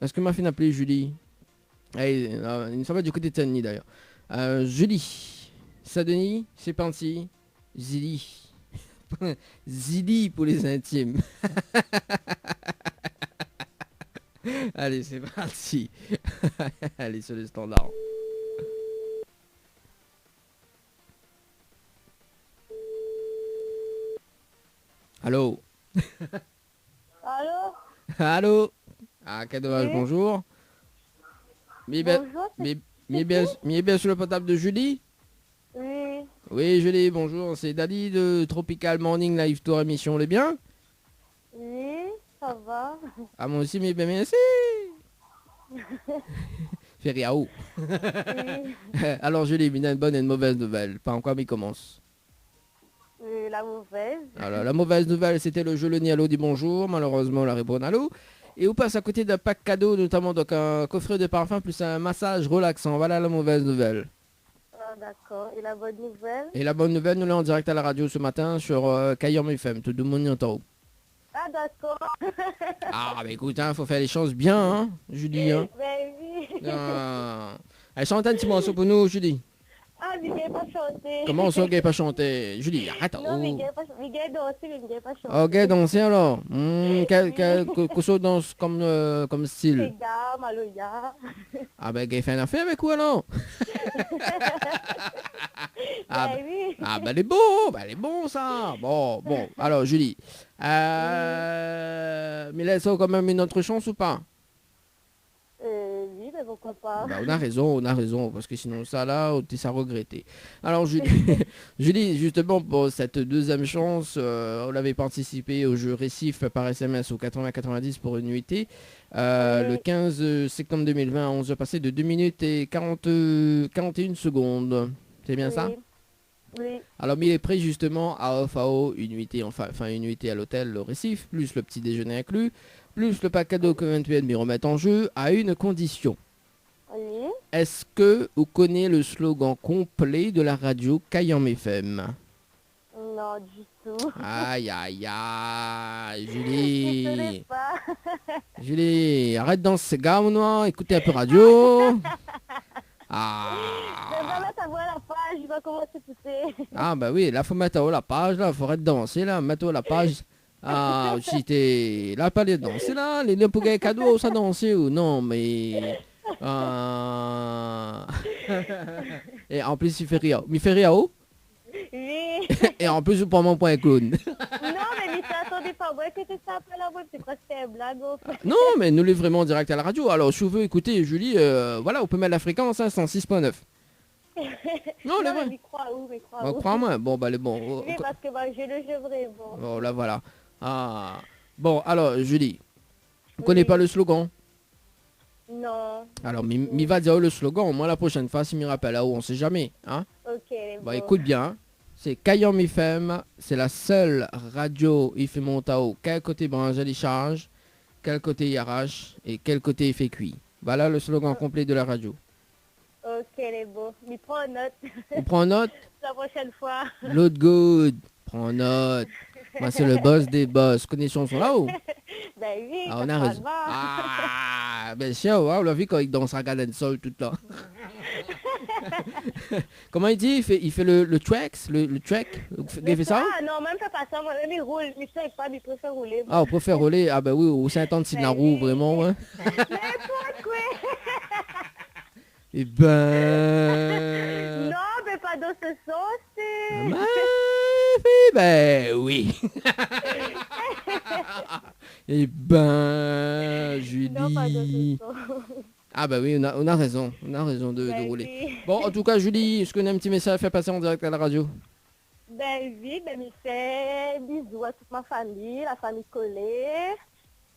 Speaker 4: Est-ce que ma fille m'appelait Julie? Allez, nous sommes du côté de Tani d'ailleurs. Julie, Sadenis, c'est parti. Zili. Zili pour les intimes. Allez, c'est parti. Allez, sur le standard. Allô.
Speaker 9: Allô?
Speaker 4: Allô. Ah, quel dommage, oui. Bonjour.
Speaker 9: Bonjour.
Speaker 4: Bien sur le portable de Julie?
Speaker 9: Oui.
Speaker 4: Oui, Julie, bonjour. C'est Dali de Tropical Morning Live Tour émission. On est bien?
Speaker 9: Oui, ça va.
Speaker 4: Ah, moi aussi, mais bien, merci. Feriao. Oui. Alors, Julie, une bonne et une mauvaise nouvelle. Pas encore, mais commence.
Speaker 9: La mauvaise.
Speaker 4: Alors, la mauvaise nouvelle, c'était le jeu Le Nialo dit bonjour. Malheureusement, la réponse à l'eau. Et on passe à côté d'un pack cadeau, notamment donc un coffret de parfum plus un massage relaxant. Voilà la mauvaise nouvelle.
Speaker 9: Ah, d'accord. Et la bonne nouvelle?
Speaker 4: Et la bonne nouvelle, nous l'avons en direct à la radio ce matin sur Kayom FM. Tout le monde y entend.
Speaker 9: Ah, d'accord.
Speaker 4: Ah, écoute, faut faire les choses bien, hein, Julie. Hein.
Speaker 9: Ben oui.
Speaker 4: Elle chante un petit morceau pour nous, Julie.
Speaker 9: Ah, mais il pas chanté.
Speaker 4: Comment ça, il pas chanté? Julie, arrête.
Speaker 9: Non, mais il a dansé, mais il pas chanté.
Speaker 4: Ok, danser alors. Quelle chose danse comme style?
Speaker 9: Maloya.
Speaker 4: Ah ben, il fait un affaire avec où alors?
Speaker 9: Oui.
Speaker 4: Elle est bon ça. Bon, alors Julie. Mais laisse quand même une autre chance ou pas?
Speaker 9: Oui, mais pourquoi pas?
Speaker 4: On a raison, parce que sinon ça là, on ça regretter. Alors Julie, justement pour cette deuxième chance, on avait participé au jeu Récif par SMS au 80-90 pour une nuitée. Le 15 septembre 2020, à 11h passé de 2 minutes et 41 secondes. C'est bien ça?
Speaker 9: Oui.
Speaker 4: Alors, mais il est prêt justement à OFAO, une nuitée, une nuitée à l'hôtel Le Récif, plus le petit déjeuner inclus, plus le pack cadeau que 28 me remettent en jeu, à une condition.
Speaker 9: Oui.
Speaker 4: Est-ce que vous connaissez le slogan complet de la radio Kayam FM?
Speaker 9: Non, du tout.
Speaker 4: Aïe, Julie.
Speaker 9: Je connais pas.
Speaker 4: Julie, arrête dans ce gars, moi, écoutez un peu radio.
Speaker 9: Je vais mettre à voir la page, je vais commencer à écouter.
Speaker 4: Ah bah oui, là faut mettre la page, là, faut arrêter de danser, là, mettre la page. Ah, si t'es... Là, pas les danser, là, les pour gagner cadeau, ça danser ou non, mais... Et en plus, il fait rire. Il fait rire, oh?
Speaker 9: Oui.
Speaker 4: Et en plus, pour mon point clown.
Speaker 9: Non, mais t'attendais pas, moi, que c'est ça après la voix, c'est presque un blague.
Speaker 4: Non, mais nous l'est vraiment en direct à la radio. Alors, si vous voulez écouter Julie, voilà, on peut mettre la fréquence, hein, 106.9. Non,
Speaker 9: mais crois-moi.
Speaker 4: Crois-moi, bon, bah, les bons.
Speaker 9: Oui, parce que j'ai le jeu vrai, bon.
Speaker 4: Oh, là, voilà. Ah. Bon, alors, Julie, vous connaissez pas le slogan?
Speaker 9: Non.
Speaker 4: Alors, mi va dire le slogan. Moi, la prochaine fois, si m'y rappelle là-haut, on sait jamais, hein?
Speaker 9: Ok,
Speaker 4: bon. Écoute bien, c'est Kayam FM, c'est la seule radio il fait Montao. Quel côté branche il charge, quel il arrache et quel côté il fait cuit. Voilà le slogan complet de la radio.
Speaker 9: Ok, les beaux. Mais prends note.
Speaker 4: On prend note?
Speaker 9: La prochaine fois.
Speaker 4: L'autre good. Prends note. Moi, c'est le boss des boss. Connexions sont là-haut.
Speaker 9: Ben oui,
Speaker 4: Ah,
Speaker 9: ça
Speaker 4: on a
Speaker 9: va
Speaker 4: raison.
Speaker 9: pas.
Speaker 4: Ah, bien sûr, ouais, on l'a vu quand il danse à Garden Soul tout le temps. Comment il dit? Il fait le tracks, le track? Il fait ça?
Speaker 9: Ah non, même pas ça. Moi-même, il roule. Il sait pas, il préfère rouler.
Speaker 4: Ah, on préfère rouler. Ah, bah oui, au Saint-Anne de Sinarou, vraiment, hein.
Speaker 9: N'importe quoi.
Speaker 4: Eh ben...
Speaker 9: Non, mais pas dans ce sens.
Speaker 4: Ma fille, ben oui. Eh ben,
Speaker 9: Non, pas dans ce
Speaker 4: Julie.
Speaker 9: sens.
Speaker 4: Ah bah oui, on a raison de
Speaker 9: Ben
Speaker 4: rouler.
Speaker 9: oui.
Speaker 4: Bon, en tout cas, Julie, est-ce qu'on a un petit message à faire passer en direct à la radio?
Speaker 9: Ben oui, ben il fait bisous à toute ma famille, la famille Collet.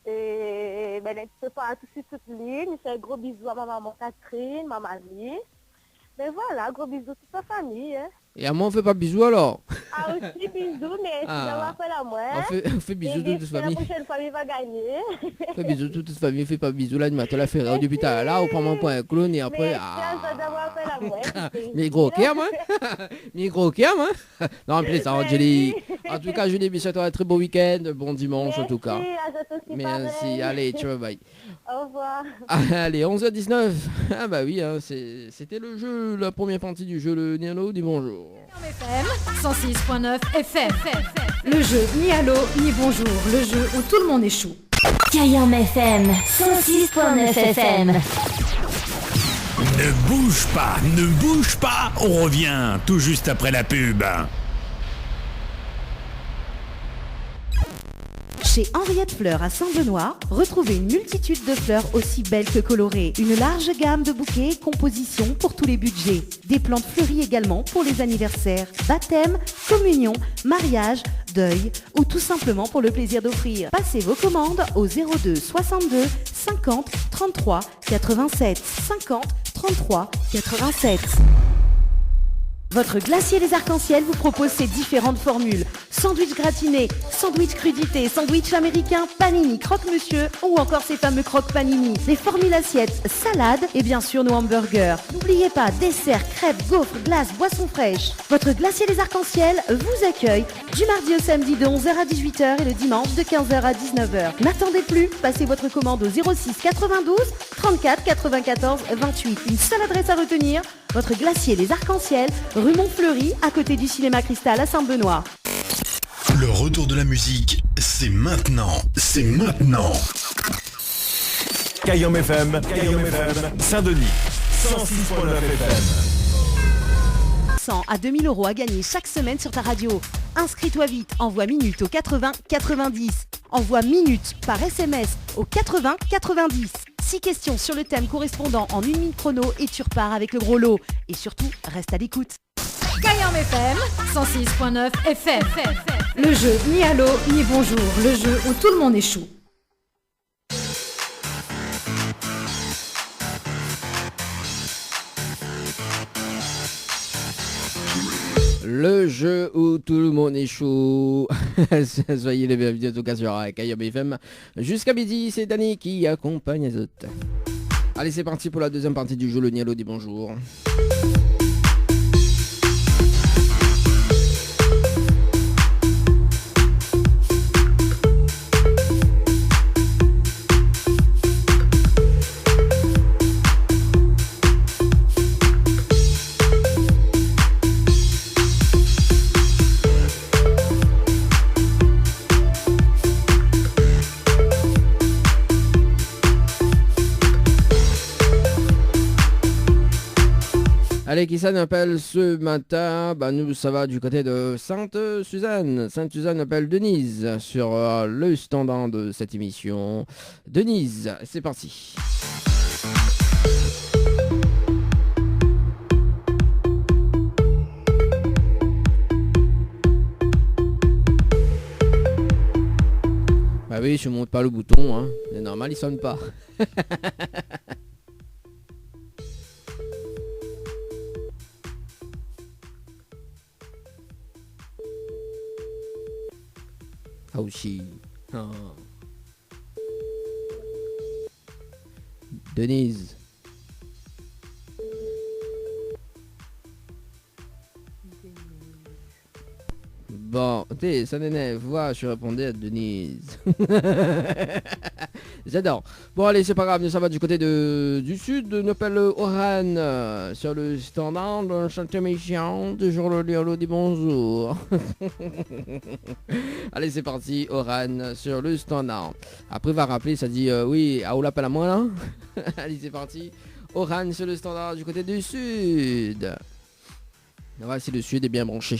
Speaker 9: Et ben un petit peu pas à toute ligne. Il fait un gros bisou à ma maman Catherine, ma mamie. Ben voilà, gros bisous à toute ma famille. Hein.
Speaker 4: Et à moi, on fait pas bisous alors?
Speaker 9: Ah aussi bisous, mais si
Speaker 4: Ah.
Speaker 9: on appelle à moi.
Speaker 4: On fait bisous
Speaker 9: Et
Speaker 4: de toute
Speaker 9: la
Speaker 4: famille.
Speaker 9: prochaine famille va gagner.
Speaker 4: On fait bisous de toute famille, on fait pas bisous l'animateur la fait depuis tard. Là, on prend mon point un clown et après...
Speaker 9: Mais
Speaker 4: Ah.
Speaker 9: ça d'avoir appelé à moi.
Speaker 4: Mais gros cœur, moi. Mais gros cœur, moi. Non, plaisant, Julie. En tout cas, Julie, bisous à toi, un très beau week-end. Bon dimanche, en tout cas.
Speaker 9: Merci, à toi aussi
Speaker 4: Merci,
Speaker 9: pareil.
Speaker 4: allez, ciao, bye.
Speaker 9: Au revoir.
Speaker 4: Allez, 11h19. Ah bah oui, hein, c'était le jeu, la première partie du jeu, le Niano, dis bonjour.
Speaker 8: FM 106.9 FM. Le jeu ni allô ni bonjour. Le jeu où tout le monde échoue.
Speaker 7: Kayam FM 106.9 FM.
Speaker 3: Ne bouge pas, on revient tout juste après la pub.
Speaker 1: Chez Henriette Fleurs à Saint-Benoît, retrouvez une multitude de fleurs aussi belles que colorées. Une large gamme de bouquets et compositions pour tous les budgets. Des plantes fleuries également pour les anniversaires, baptêmes, communions, mariages, deuil ou tout simplement pour le plaisir d'offrir. Passez vos commandes au 02 62 50 33 87 50 33 87. Votre glacier les arcs-en-ciel vous propose ces différentes formules. Sandwich gratiné, sandwich crudité, sandwich américain, panini, croque-monsieur ou encore ces fameux croque-panini. Les formules assiettes, salades et bien sûr nos hamburgers. N'oubliez pas, dessert, crêpes, gaufres, glaces, boissons fraîches. Votre glacier les arcs-en-ciel vous accueille du mardi au samedi de 11h à 18h et le dimanche de 15h à 19h. N'attendez plus, passez votre commande au 06 92 34 94 28. Une seule adresse à retenir, votre glacier les arcs-en-ciel, rue Montfleury, à côté du cinéma Cristal à Saint-Benoît.
Speaker 10: Le retour de la musique, c'est maintenant. C'est maintenant.
Speaker 2: Kayam FM, Saint-Denis, 106.9 FM.
Speaker 1: 100 à 2000 € à gagner chaque semaine sur ta radio. Inscris-toi vite, envoie minute au 80 90. Envoie minute par SMS au 80 90. 6 questions sur le thème correspondant en 1 minute chrono et tu repars avec le gros lot. Et surtout, reste à l'écoute.
Speaker 8: Kayam FM 106.9 FM. Le jeu ni allô ni bonjour. Le jeu où tout le monde échoue.
Speaker 4: Le jeu où tout le monde échoue. Soyez les bienvenus en tout cas sur Kayam FM. Jusqu'à midi, c'est Dani qui accompagne les autres. Allez, c'est parti pour la deuxième partie du jeu. Le Nialo dit bonjour. Allez, qui ça appelle ce matin? Bah nous, ça va du côté de Sainte-Suzanne. Sainte-Suzanne appelle Denise sur le standard de cette émission. Denise, c'est parti. Bah oui, je monte pas le bouton, hein. C'est normal, il sonne pas. Ah aussi. Oh. Denise. Bon, ça n'énerve, vois, je répondais à Denise. J'adore. Bon, allez, c'est pas grave, ça va du côté du sud. On appelle Oran sur le standard de cette émission. Toujours le dialogue dit bonjour. Allez, c'est parti, Oran sur le standard. Après, va rappeler, ça dit oui, à où l'appelle à moi là. Allez, c'est parti. Oran sur le standard du côté du sud. On va voir si le sud est bien branché.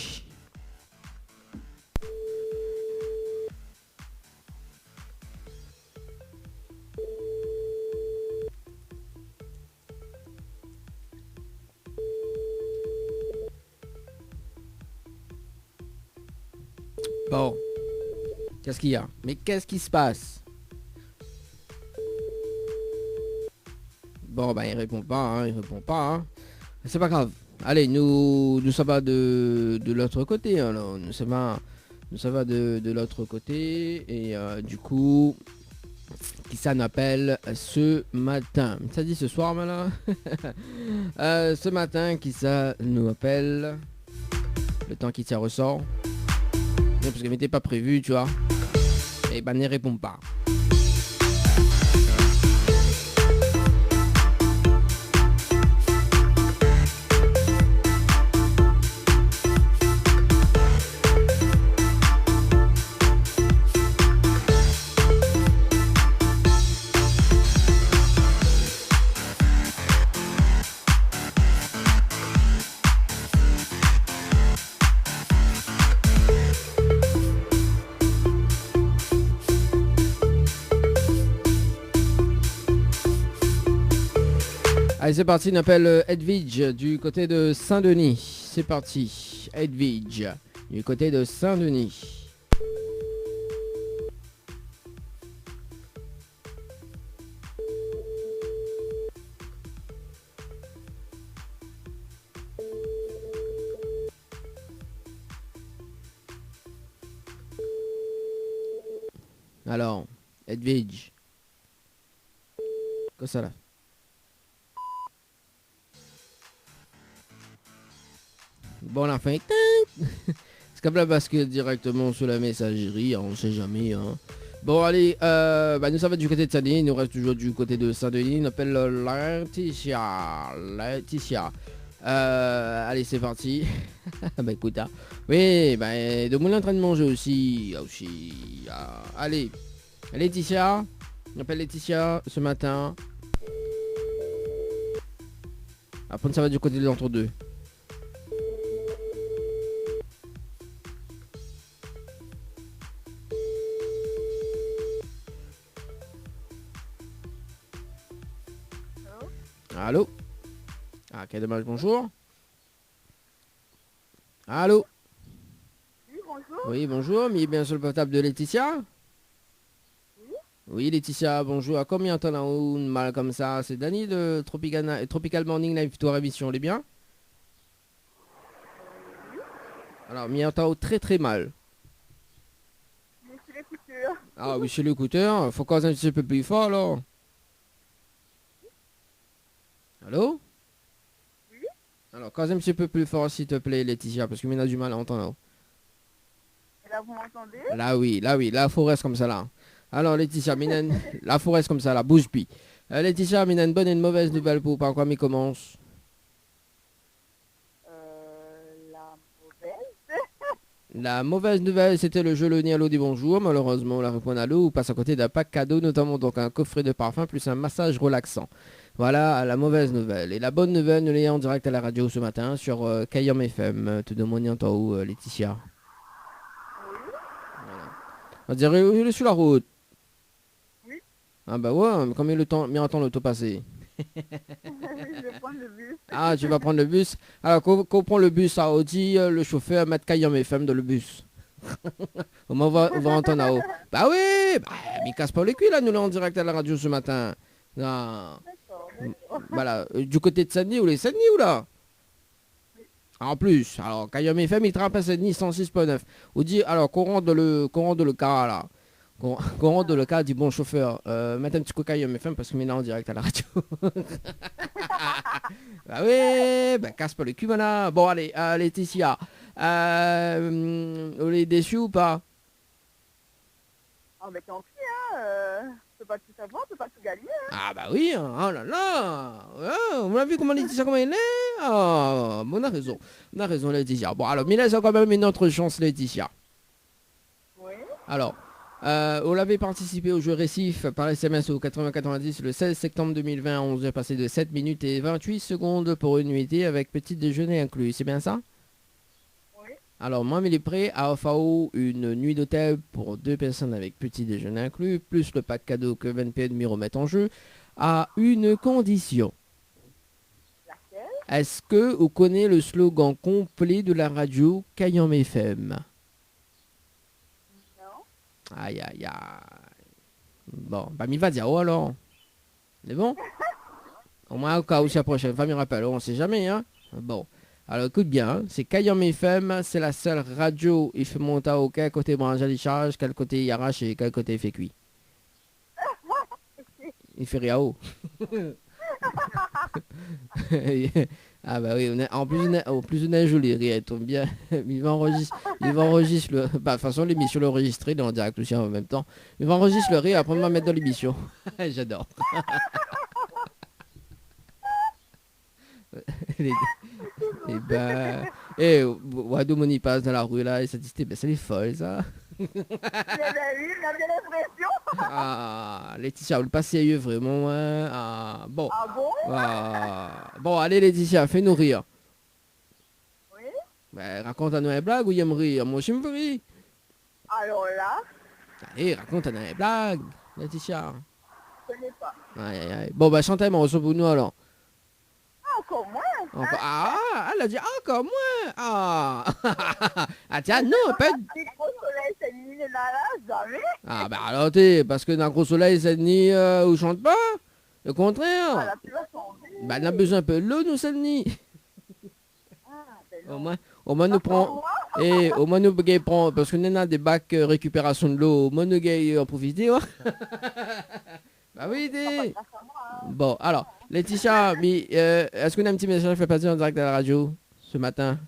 Speaker 4: Bon, qu'est-ce qu'il y a? Mais qu'est-ce qui se passe? Bon, bah il répond pas, hein. C'est pas grave. Allez, nous ça va de l'autre côté, alors. Nous ça va de l'autre côté. Et du coup, qui ça nous appelle ce matin? Ça dit ce soir, là. Ce matin, qui ça nous appelle? Le temps qui ça ressort. Parce qu'elle n'était pas prévu, tu vois. Et ben, ne répond pas. Allez, c'est parti, on appelle Edwidge du côté de Saint-Denis. C'est parti, Edwidge du côté de Saint-Denis. Alors, Edwidge. Qu'est-ce que ça là? Bon, la fin. C'est comme la basket directement sur la messagerie, on sait jamais. Hein. Bon, allez, nous ça va du côté de Saint-Denis, il nous reste toujours du côté de Saint-Denis. On appelle Laetitia. Allez, c'est parti. Bah écoute, hein. Oui, de mon en train de manger aussi. Allez, Laetitia. On appelle Laetitia ce matin. Après, ça va du côté de l'entre-deux. Allô? Ah, quel dommage, bonjour. Allô?
Speaker 9: Oui, bonjour.
Speaker 4: Oui, bonjour, mais bien sur le portable de Laetitia?
Speaker 9: Oui.
Speaker 4: Oui, Laetitia, bonjour. À combien de temps là où mal comme ça? C'est Dani de Tropical Morning Live, toi, émission, elle est bien?
Speaker 9: Oui.
Speaker 4: Alors, m'y entend très très mal.
Speaker 9: Je suis l'écouteur.
Speaker 4: Ah oui, c'est l'écouteur. Faut causer un petit peu plus fort, alors. Allô?
Speaker 9: Oui.
Speaker 4: Alors, cause un petit peu plus fort, s'il te plaît, Laetitia, parce que m'en a du mal à entendre.
Speaker 9: Et là, vous m'entendez?
Speaker 4: Là, oui, la forêt comme ça, là. Alors, Laetitia, la forêt comme ça, là, bouge puis. Laetitia, m'en a une bonne et une mauvaise nouvelle pour par quoi m'y commence?
Speaker 9: La mauvaise.
Speaker 4: La mauvaise nouvelle, c'était le jeu Le Nialo dit bonjour. Malheureusement, on la répond à l'eau ou passe à côté d'un pack cadeau, notamment donc un coffret de parfum plus un massage relaxant. Voilà la mauvaise nouvelle. Et la bonne nouvelle, nous l'ayons en direct à la radio ce matin sur Kayam FM. Tu demandes en temps où, Laetitia?
Speaker 9: Oui.
Speaker 4: Voilà. On dirait, il est sur la route.
Speaker 9: Oui.
Speaker 4: Ah bah ouais, mais combien de temps, le temps passé?
Speaker 9: Je vais prendre le bus.
Speaker 4: Ah, tu vas prendre le bus? Alors, qu'on prend le bus à Audi, le chauffeur mettre Kayam FM dans le bus. on va entendre là-haut. Bah oui, mais casse pas les culs là, nous l'avons en direct à la radio ce matin. Non. Voilà, du côté de Saint-Denis ou les Saint-Denis ou là? En plus, alors Kayam FM il trappe à Saint-Denis 106.9. On dit alors qu'on rentre le cas là. Qu'on rentre le cas du bon chauffeur. Mettez un petit coup Kayam FM parce que maintenant en direct à la radio. Bah oui, casse pas le cul voilà. Bon allez, Laetitia. On est déçu ou pas?
Speaker 9: Ah, mais tant pis, on peut pas tout savoir, on peut pas tout gagner.
Speaker 4: Ah bah oui, hein, oh là là. Vous avez vu comment Laetitia, comment elle est? Ah, on a raison Laetitia. Bon alors, mais laisse quand même une autre chance Laetitia.
Speaker 9: Oui.
Speaker 4: Alors, on avait participé au jeu Récif par SMS au 80-90 le 16 septembre 2020. On s'est passé de 7 minutes et 28 secondes pour une nuitée avec petit déjeuner inclus. C'est bien ça?
Speaker 9: Oui.
Speaker 4: Alors, moi, il est prêt à offrir une nuit d'hôtel pour 2 personnes avec petit déjeuner inclus, plus le pack cadeau que 20 PNM remettent en jeu, à une condition.
Speaker 9: Laquelle?
Speaker 4: Est-ce que vous connaissez le slogan complet de la radio Kayam FM?
Speaker 9: Non.
Speaker 4: Aïe. Bon, bah m'y va dire oh alors. C'est bon? Au moins au cas où c'est la prochaine fois, m'y rappelle, on sait jamais, hein. Bon. Alors écoute bien, hein, c'est Kayam FM, c'est la seule radio, il fait monter au quel côté branche à décharge, quel côté il arrache et quel côté il fait cuit. Il fait rien haut. Ah bah oui, en plus on est joli, elle tombe bien. Il va enregistrer le... Bah de toute façon l'émission l'enregistrer, il est en direct aussi en même temps. Il va enregistrer le rire, après on va mettre dans l'émission. J'adore. Et ben... Wado Moni passe dans la rue là, et ça dit, ben c'est les folles ça.
Speaker 9: Oui, on a bien l'impression.
Speaker 4: Ah, Laetitia, vous le pas sérieux vraiment, hein. Ah, bon.
Speaker 9: Ah bon?
Speaker 4: Ah, bon, allez Laetitia, fais-nous rire.
Speaker 9: Oui.
Speaker 4: Ben, raconte-nous une blague ou il me rire. Moi aussi me fais rire.
Speaker 9: Alors là,
Speaker 4: Allez, raconte-nous une blague, Laetitia.
Speaker 9: je connais pas.
Speaker 4: Aïe. Bon, bah chantez-moi, pour nous alors.
Speaker 9: Ah, encore moins.
Speaker 4: Elle a dit encore moins. Ah, ah tiens, non, peut-être.
Speaker 9: Les gros soleils, c'est nuit là, jamais.
Speaker 4: Ah, bah alors, parce que dans le gros soleil, cette nuit, on chante pas. Le contraire.
Speaker 9: Voilà, tu vas changer.
Speaker 4: Bah, on a besoin un peu de l'eau, nous, cette nuit. Au moins nous prend au moins nous prend parce que nous a des bacs récupération de l'eau, au moins nous en profiter. Hein. Bah oui, dis. Bon, alors, Laetitia, mais est-ce qu'on a un petit message fait passer en direct à la radio ce matin?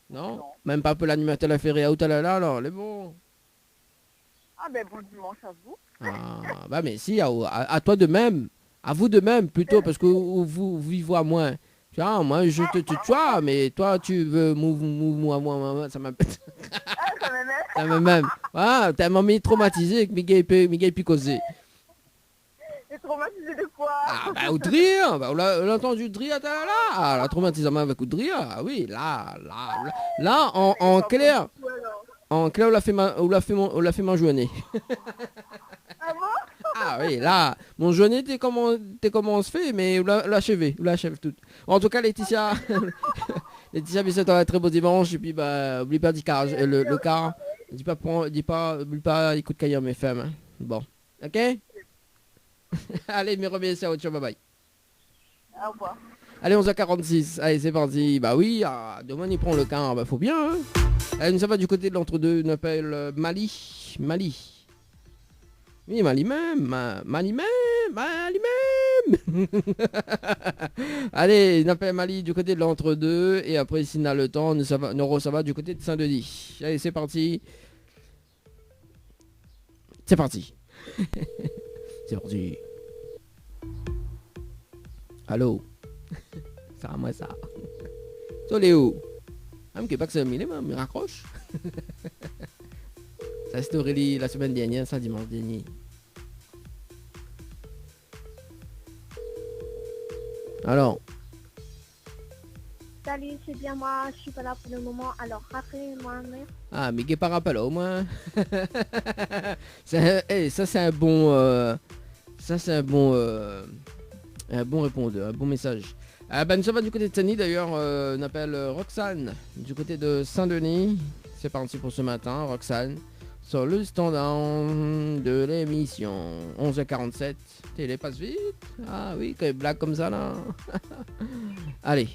Speaker 4: Non. Même pas pour l'animateur la ferré à Outalala, alors, les bon.
Speaker 9: Ah ben bon dimanche à vous.
Speaker 4: Ah, bah mais si, à toi de même. À vous de même, plutôt, parce que vous vivez à moins. Tu vois, moi, je te tutoie, mais toi, tu veux moi, ça m'appelle. Ça m'aime. Ah, t'as mis traumatisé avec Miguel Picosé.
Speaker 9: Et traumatisé de quoi?
Speaker 4: Ah, bah, Oudria, bah, on l'a entendu Oudria, là, la traumatisation avec Oudria, ah oui, là, en clair, on l'a fait m'enjoigner.
Speaker 9: Ah bon?
Speaker 4: Ah oui, là, mon journée, t'es comment on se fait, mais on l'achève tout. En tout cas, Laetitia, bisous, un très beau dimanche, et puis, bah, oublie pas le car, oublie pas, écoute Kayam FM, hein. Bon, ok? Allez, mes remercie à autre, bye bye.
Speaker 9: Au revoir.
Speaker 4: Allez, 11h46, allez, c'est parti. Bah oui, demain, il prend le car, bah faut bien, hein. Allez, nous ça va du côté de l'entre-deux, on appelle Mali. Oui, Mali même. Allez, on appelle Mali du côté de l'entre-deux. Et après, s'il a le temps, ça va du côté de Saint-Denis. Allez, c'est parti. C'est parti. Allô. Ça, moi, ça. Soléo. Ah, mais pas que c'est un minimum, mais raccroche. Ça c'était Aurélie la semaine dernière, ça dimanche dernier. Alors.
Speaker 9: Salut, c'est bien moi, je suis pas là pour le moment, alors rappelez-moi.
Speaker 4: Ah, mais pas rappel au moins. Ça c'est un bon répondeur, un bon message. Nous sommes du côté de Sani d'ailleurs, on appelle Roxane du côté de Saint-Denis. C'est parti pour ce matin, Roxane. Sur le standard de l'émission 11h47. Télé passe vite. Ah oui, quelle blague comme ça là. Allez.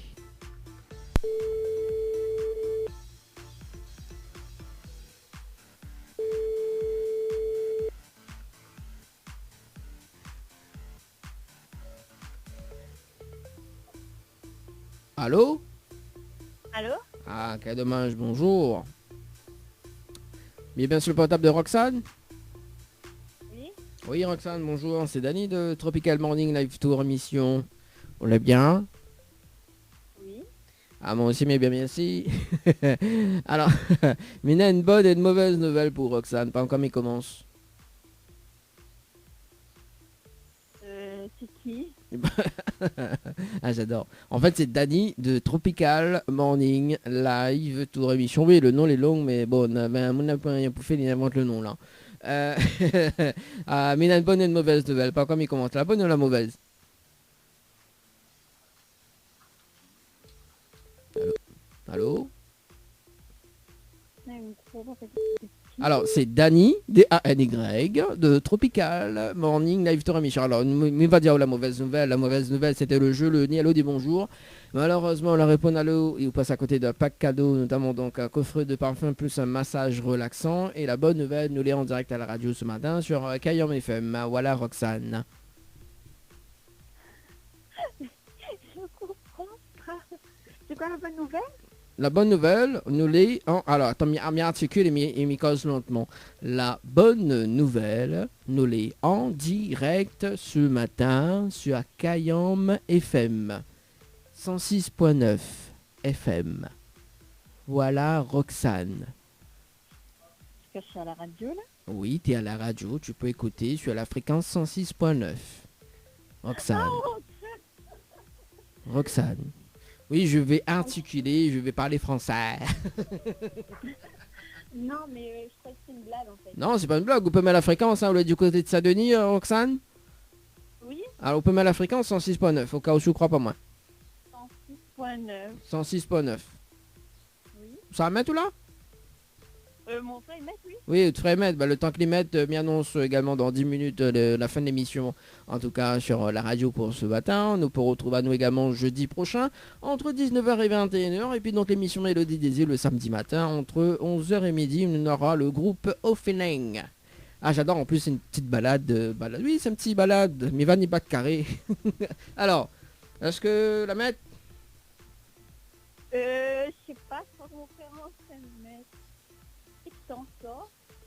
Speaker 4: Allô?
Speaker 9: Allô?
Speaker 4: Ah, quel dommage, bonjour. Mais bien sur le portable de Roxane.
Speaker 9: Oui.
Speaker 4: Oui, Roxane, bonjour. C'est Dany de Tropical Morning Live Tour émission. On l'a bien?
Speaker 9: Oui.
Speaker 4: Ah, moi aussi, mais bien, merci. Alors, mais il y a une bonne et une mauvaise nouvelle pour Roxane. Pas encore, mais commence.
Speaker 9: C'est qui?
Speaker 4: Ah, j'adore. En fait, c'est Dany de Tropical Morning Live Tour émission. Oui, le nom est long, mais bon, on a pas bouffé, il invente le nom là. Ah, mais il y a une bonne et une mauvaise nouvelle. Pas comme il commente. La bonne ou la mauvaise? Allô? Alors, c'est Dany, D-A-N-Y, de Tropical Morning Live Tour émission. Alors, il va dire la mauvaise nouvelle. La mauvaise nouvelle, c'était le jeu, le Nialo des bonjours. Malheureusement, on leur répond à l'eau et on passe à côté d'un pack cadeau, notamment donc un coffret de parfum plus un massage relaxant. Et la bonne nouvelle, nous l'est en direct à la radio ce matin sur Kayam FM. Voilà, Roxane.
Speaker 9: Je comprends pas. C'est quoi la bonne nouvelle?
Speaker 4: La bonne nouvelle, nous l'est en... Alors, attends, m'y articule et m'y cause lentement. La bonne nouvelle, nous l'est en direct ce matin sur Kayam FM. 106.9 FM. Voilà, Roxane.
Speaker 9: Est-ce que je suis à la radio, là?
Speaker 4: Oui, tu es à la radio, tu peux écouter sur la fréquence 106.9. Roxane. Roxane. Oui, je vais articuler, je vais parler français.
Speaker 9: Non, mais je crois que c'est une blague, en fait.
Speaker 4: Non, c'est pas une blague, on peut mettre la fréquence, hein, on est du côté de Saint-Denis, Roxane.
Speaker 9: Oui.
Speaker 4: Alors, on peut mettre la fréquence 106.9, au cas où je ne crois pas moi.
Speaker 9: 106.9.
Speaker 4: 106.9.
Speaker 9: Oui.
Speaker 4: Ça va mettre ou là?
Speaker 9: Mon frère, il met, oui.
Speaker 4: Oui, tu ferais mettre. Le temps qu'ils mettent, m'annonce également dans 10 minutes la fin de l'émission. En tout cas, sur la radio pour ce matin. Nous pourrons retrouver à nous également jeudi prochain, entre 19h et 21h. Et puis donc l'émission Mélodie des îles le samedi matin, entre 11h et midi, on aura le groupe Offening. Ah, j'adore, en plus, c'est une petite balade. Oui, c'est une petite balade, mais va n'y pas de carré. Alors, est-ce que la mettre?
Speaker 9: Je sais pas, je crois que mon frère en train de mettre.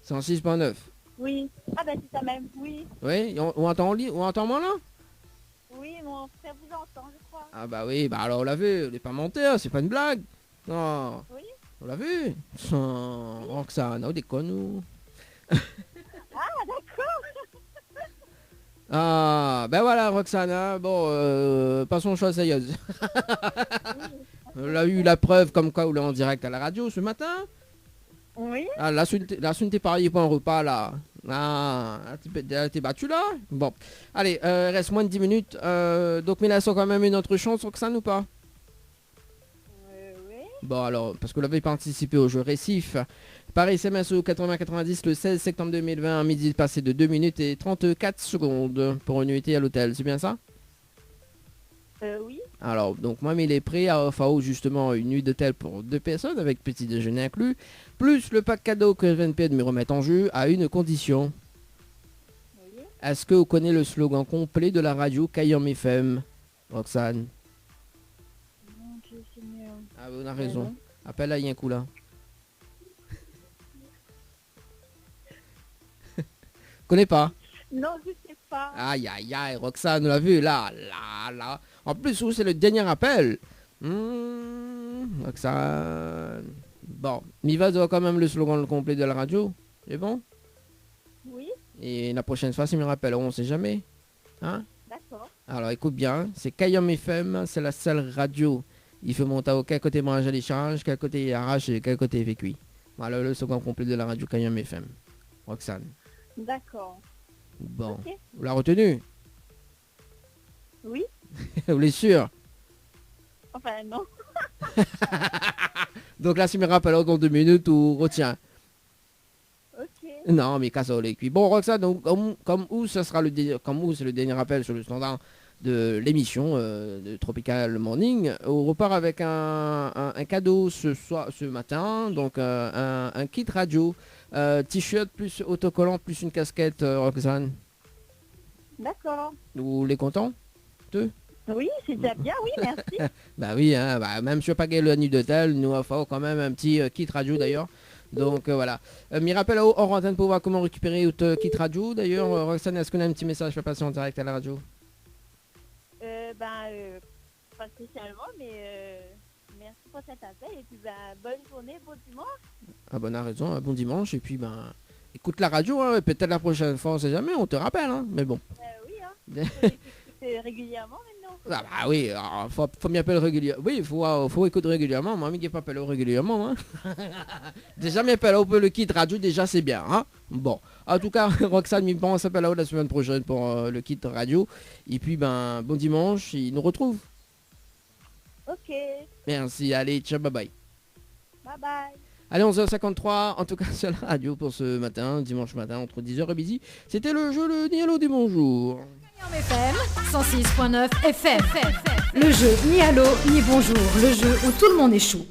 Speaker 4: C'est en 6.9.
Speaker 9: Oui. Ah ben c'est ça même, oui.
Speaker 4: Oui, on entend moi là?
Speaker 9: Oui, mon frère vous entend, je crois.
Speaker 4: Ah bah oui, bah alors on l'a vu, on n'est pas menteur, c'est pas une blague. Non.
Speaker 9: Oui.
Speaker 4: On l'a vu. Roxane, on déconne nous.
Speaker 9: Ah d'accord.
Speaker 4: Ah, ben voilà Roxane, hein. Bon, passons aux choses sérieuses. On a eu la preuve comme quoi on est en direct à la radio ce matin.
Speaker 9: Oui.
Speaker 4: Ah, la suite t'es parié pour un repas là. Ah, t'es battu là. Bon, allez, reste moins de 10 minutes. Donc, mais là, c'est quand même une autre chance, Roxane, ou pas?
Speaker 9: Oui.
Speaker 4: Bon, alors, parce que vous avez participé au jeu Récif. Par SMS au 8090 le 16 septembre 2020, à midi passé de 2 minutes et 34 secondes pour une nuitée à l'hôtel. C'est bien ça?
Speaker 9: Oui.
Speaker 4: Alors, donc moi, il est prêt à offrir justement une nuit d'hôtel pour 2 personnes avec petit déjeuner inclus, plus le pack cadeau que je viens de me remettre en jeu à une condition.
Speaker 9: Oui.
Speaker 4: Est-ce que vous connaissez le slogan complet de la radio Kayam FM, Roxane?
Speaker 9: Non, je sais mieux.
Speaker 4: Ah, on a raison. Appelle à Yankou là. Connais pas?
Speaker 9: Non, je sais pas.
Speaker 4: Aïe aïe aïe, Roxane, on l'a vu là. En plus, c'est le dernier appel. Roxane. Bon, mais il va dire quand même le slogan complet de la radio. C'est bon?
Speaker 9: Oui.
Speaker 4: Et la prochaine fois, s'il me rappelle, on sait jamais. Hein?
Speaker 9: D'accord.
Speaker 4: Alors écoute bien, c'est Kayam FM, c'est la seule radio. Il faut monter au quel côté manger l'échange, quel côté arrache et quel côté vécu. Voilà le slogan complet de la radio Kayam FM. Roxane.
Speaker 9: D'accord.
Speaker 4: Bon,
Speaker 9: Ok.
Speaker 4: vous l'avez retenu?
Speaker 9: Oui.
Speaker 4: Vous l'êtes sûr?
Speaker 9: Enfin, non.
Speaker 4: Donc là, s'il me rappelle dans 2 minutes, ou retiens.
Speaker 9: Ok.
Speaker 4: Non, mais casse les cuits. Bon, Roxane, donc, comme où c'est le dernier appel sur le standard de l'émission de Tropical Morning, on repart avec un cadeau ce matin, donc un kit radio, t-shirt plus autocollant plus une casquette, Roxane.
Speaker 9: D'accord.
Speaker 4: Vous les contents? Deux?
Speaker 9: Oui, c'est déjà bien, oui, merci.
Speaker 4: Bah oui, hein, bah, même si je pas gagner le nuit d'hôtel, nous avons quand même un petit kit radio d'ailleurs. Donc voilà. Me rappelle hors antenne pour voir comment récupérer votre kit radio. D'ailleurs, Roxane, est-ce qu'on a un petit message à passer en direct à la radio?
Speaker 9: Pas spécialement, mais merci pour cet appel et puis bonne journée, bon dimanche.
Speaker 4: Ah ben on a raison, un bon dimanche et puis écoute la radio, hein, peut-être la prochaine fois, on sait jamais, on te rappelle, hein, mais bon.
Speaker 9: Oui, hein. Faut régulièrement maintenant.
Speaker 4: Ah bah oui, alors, faut m'y appeler régulièrement. Oui, faut écouter régulièrement, moi qui pas appelé régulièrement. Hein. Déjà m'appeler au peu le kit radio, déjà c'est bien. Hein. Bon, en tout cas, Roxane on s'appelle la semaine prochaine pour le kit radio. Et puis bon dimanche, il nous retrouve.
Speaker 9: Ok.
Speaker 4: Merci, allez, ciao, bye bye.
Speaker 9: Bye bye.
Speaker 4: Allez, 11h53, en tout cas c'est la radio pour ce matin, dimanche matin, entre 10h et midi. C'était le jeu le Nialo du bonjour.
Speaker 8: FM 106.9 FM. Le jeu ni allô ni bonjour, le jeu où tout le monde est chou.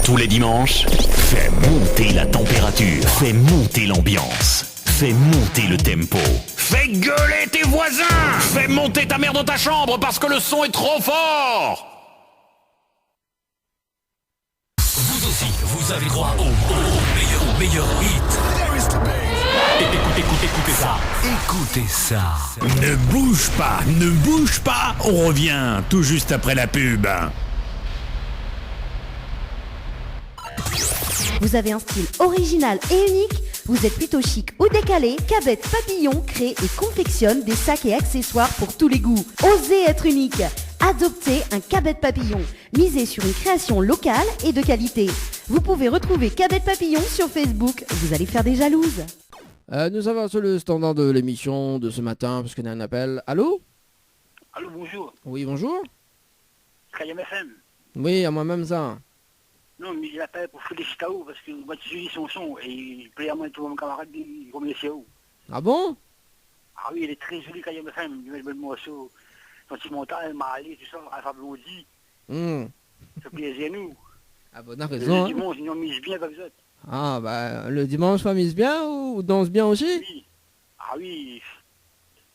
Speaker 3: Tous les dimanches, fais monter la température, fais monter l'ambiance, fais monter le tempo, fais gueuler tes voisins, fais monter ta mère dans ta chambre parce que le son est trop fort. Vous aussi, vous avez droit au meilleur hit. Écoutez ça. Écoutez ça. Ne bouge pas, on revient tout juste après la pub.
Speaker 1: Vous avez un style original et unique? Vous êtes plutôt chic ou décalé? Cabet Papillon crée et confectionne des sacs et accessoires pour tous les goûts. Osez être unique. Adoptez un Cabet Papillon. Misez sur une création locale et de qualité. Vous pouvez retrouver Cabet Papillon sur Facebook. Vous allez faire des jalouses.
Speaker 4: Nous avons sur le standard de l'émission de ce matin, parce qu'on a un appel. Allô?
Speaker 11: Allô, bonjour.
Speaker 4: Oui, bonjour.
Speaker 11: Kayam FM.
Speaker 4: Oui, à moi-même ça.
Speaker 11: Non, mais je l'appelle pour féliciter vous, parce que moi, je suis son son, et il plaît à moi tout mon camarade, il remercie vous.
Speaker 4: Ah bon?
Speaker 11: Ah oui, il est très joli, Kayam FM. Il met le morceau sentimental, Marley, tout ça, Alpha Blondie. Ça plaisir à nous.
Speaker 4: Ah bon, on a raison.
Speaker 11: Le dimanche, ils nous mise bien comme ça.
Speaker 4: Ah bah, le dimanche, on mise bien ou danse bien aussi?
Speaker 11: Oui. Ah oui.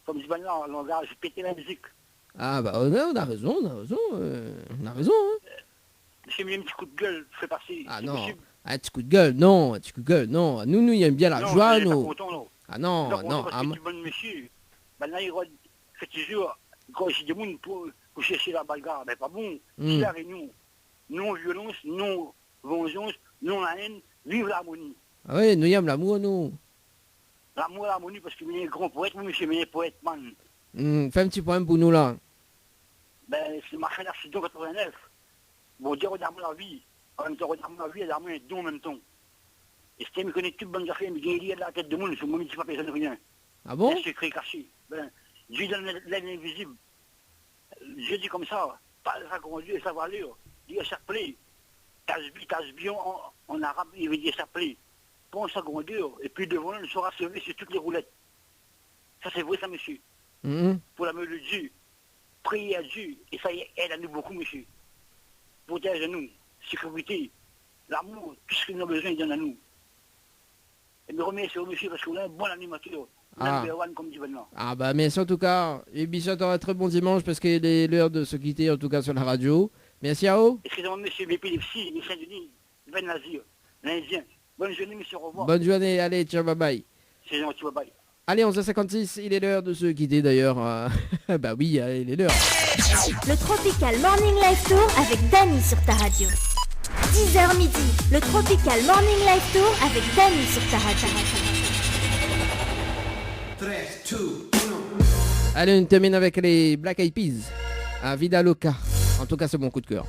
Speaker 11: Comme dit maintenant, le langage, j'ai pété la musique.
Speaker 4: Ah bah, on a raison, on a raison. Hein.
Speaker 11: J'ai mis un petit coup de gueule, fait passer.
Speaker 4: Ah non,
Speaker 11: possible.
Speaker 4: un petit coup de gueule, non, un petit coup de gueule, non. Nous, il aime bien la joie, nous.
Speaker 11: Content, non.
Speaker 4: Ah non, non.
Speaker 11: Parce que tu bon monsieur. Maintenant, il fait toujours, quand j'ai des gens pour chercher la bagarre, mais pas bon. C'est la réunion. Non violence, non vengeance, non la haine, vive l'harmonie.
Speaker 4: Ah oui, nous aimons l'amour, nous.
Speaker 11: L'amour et l'harmonie, parce que vous êtes grand poète, moi, monsieur, mais poète, man.
Speaker 4: Fais un petit poème pour nous, là.
Speaker 11: Ben, c'est ma fin d'accident 89. Bon, dire regarde la vie. En même temps, regarde la vie et l'armée est don en même temps. Et si tu me connais toutes bonnes affaires, mais il y a de la tête de monde, je ne me dis pas personne de rien.
Speaker 4: Ah bon?
Speaker 11: Un secret caché. Ben, Dieu donne l'aide invisible. Je dis comme ça, pas sa grandeur et sa valeur. Dieu s'appelait. Tasbi en arabe, il veut dire s'appeler. Pense sa grandeur, et puis devant nous, il sera sauvé sur toutes les roulettes. Ça, c'est vrai, ça, monsieur. Pour l'amour de Dieu. Priez à Dieu, et ça aide à nous beaucoup, monsieur. Protège nous, sécurité, l'amour, tout ce que nous avons besoin, il donne à nous. Et me remercie au monsieur parce qu'on a un bon animateur. Number one, comme dit maintenant.
Speaker 4: Ah bah merci en tout cas. Et Bichot aura un très bon dimanche parce qu'il est l'heure de se quitter en tout cas sur la radio. Merci à vous.
Speaker 11: Excusez-moi monsieur, l'épilepsie, les Saint-Denis, Ben Nazir, l'Indien. Bonne journée monsieur, au revoir.
Speaker 4: Bonne journée, allez, ciao, bye bye.
Speaker 11: C'est gentil, bye bye.
Speaker 4: Allez, 11h56, il est l'heure de se quitter d'ailleurs. Bah oui, il est l'heure.
Speaker 6: Le Tropical Morning Live Tour avec Dany sur ta radio. 10h midi, le Tropical Morning Live Tour avec Dany sur ta radio.
Speaker 12: 3, 2, 1.
Speaker 4: Allez, on termine avec les Black Eyed Peas. À Vida Loca. En tout cas, c'est mon coup de cœur.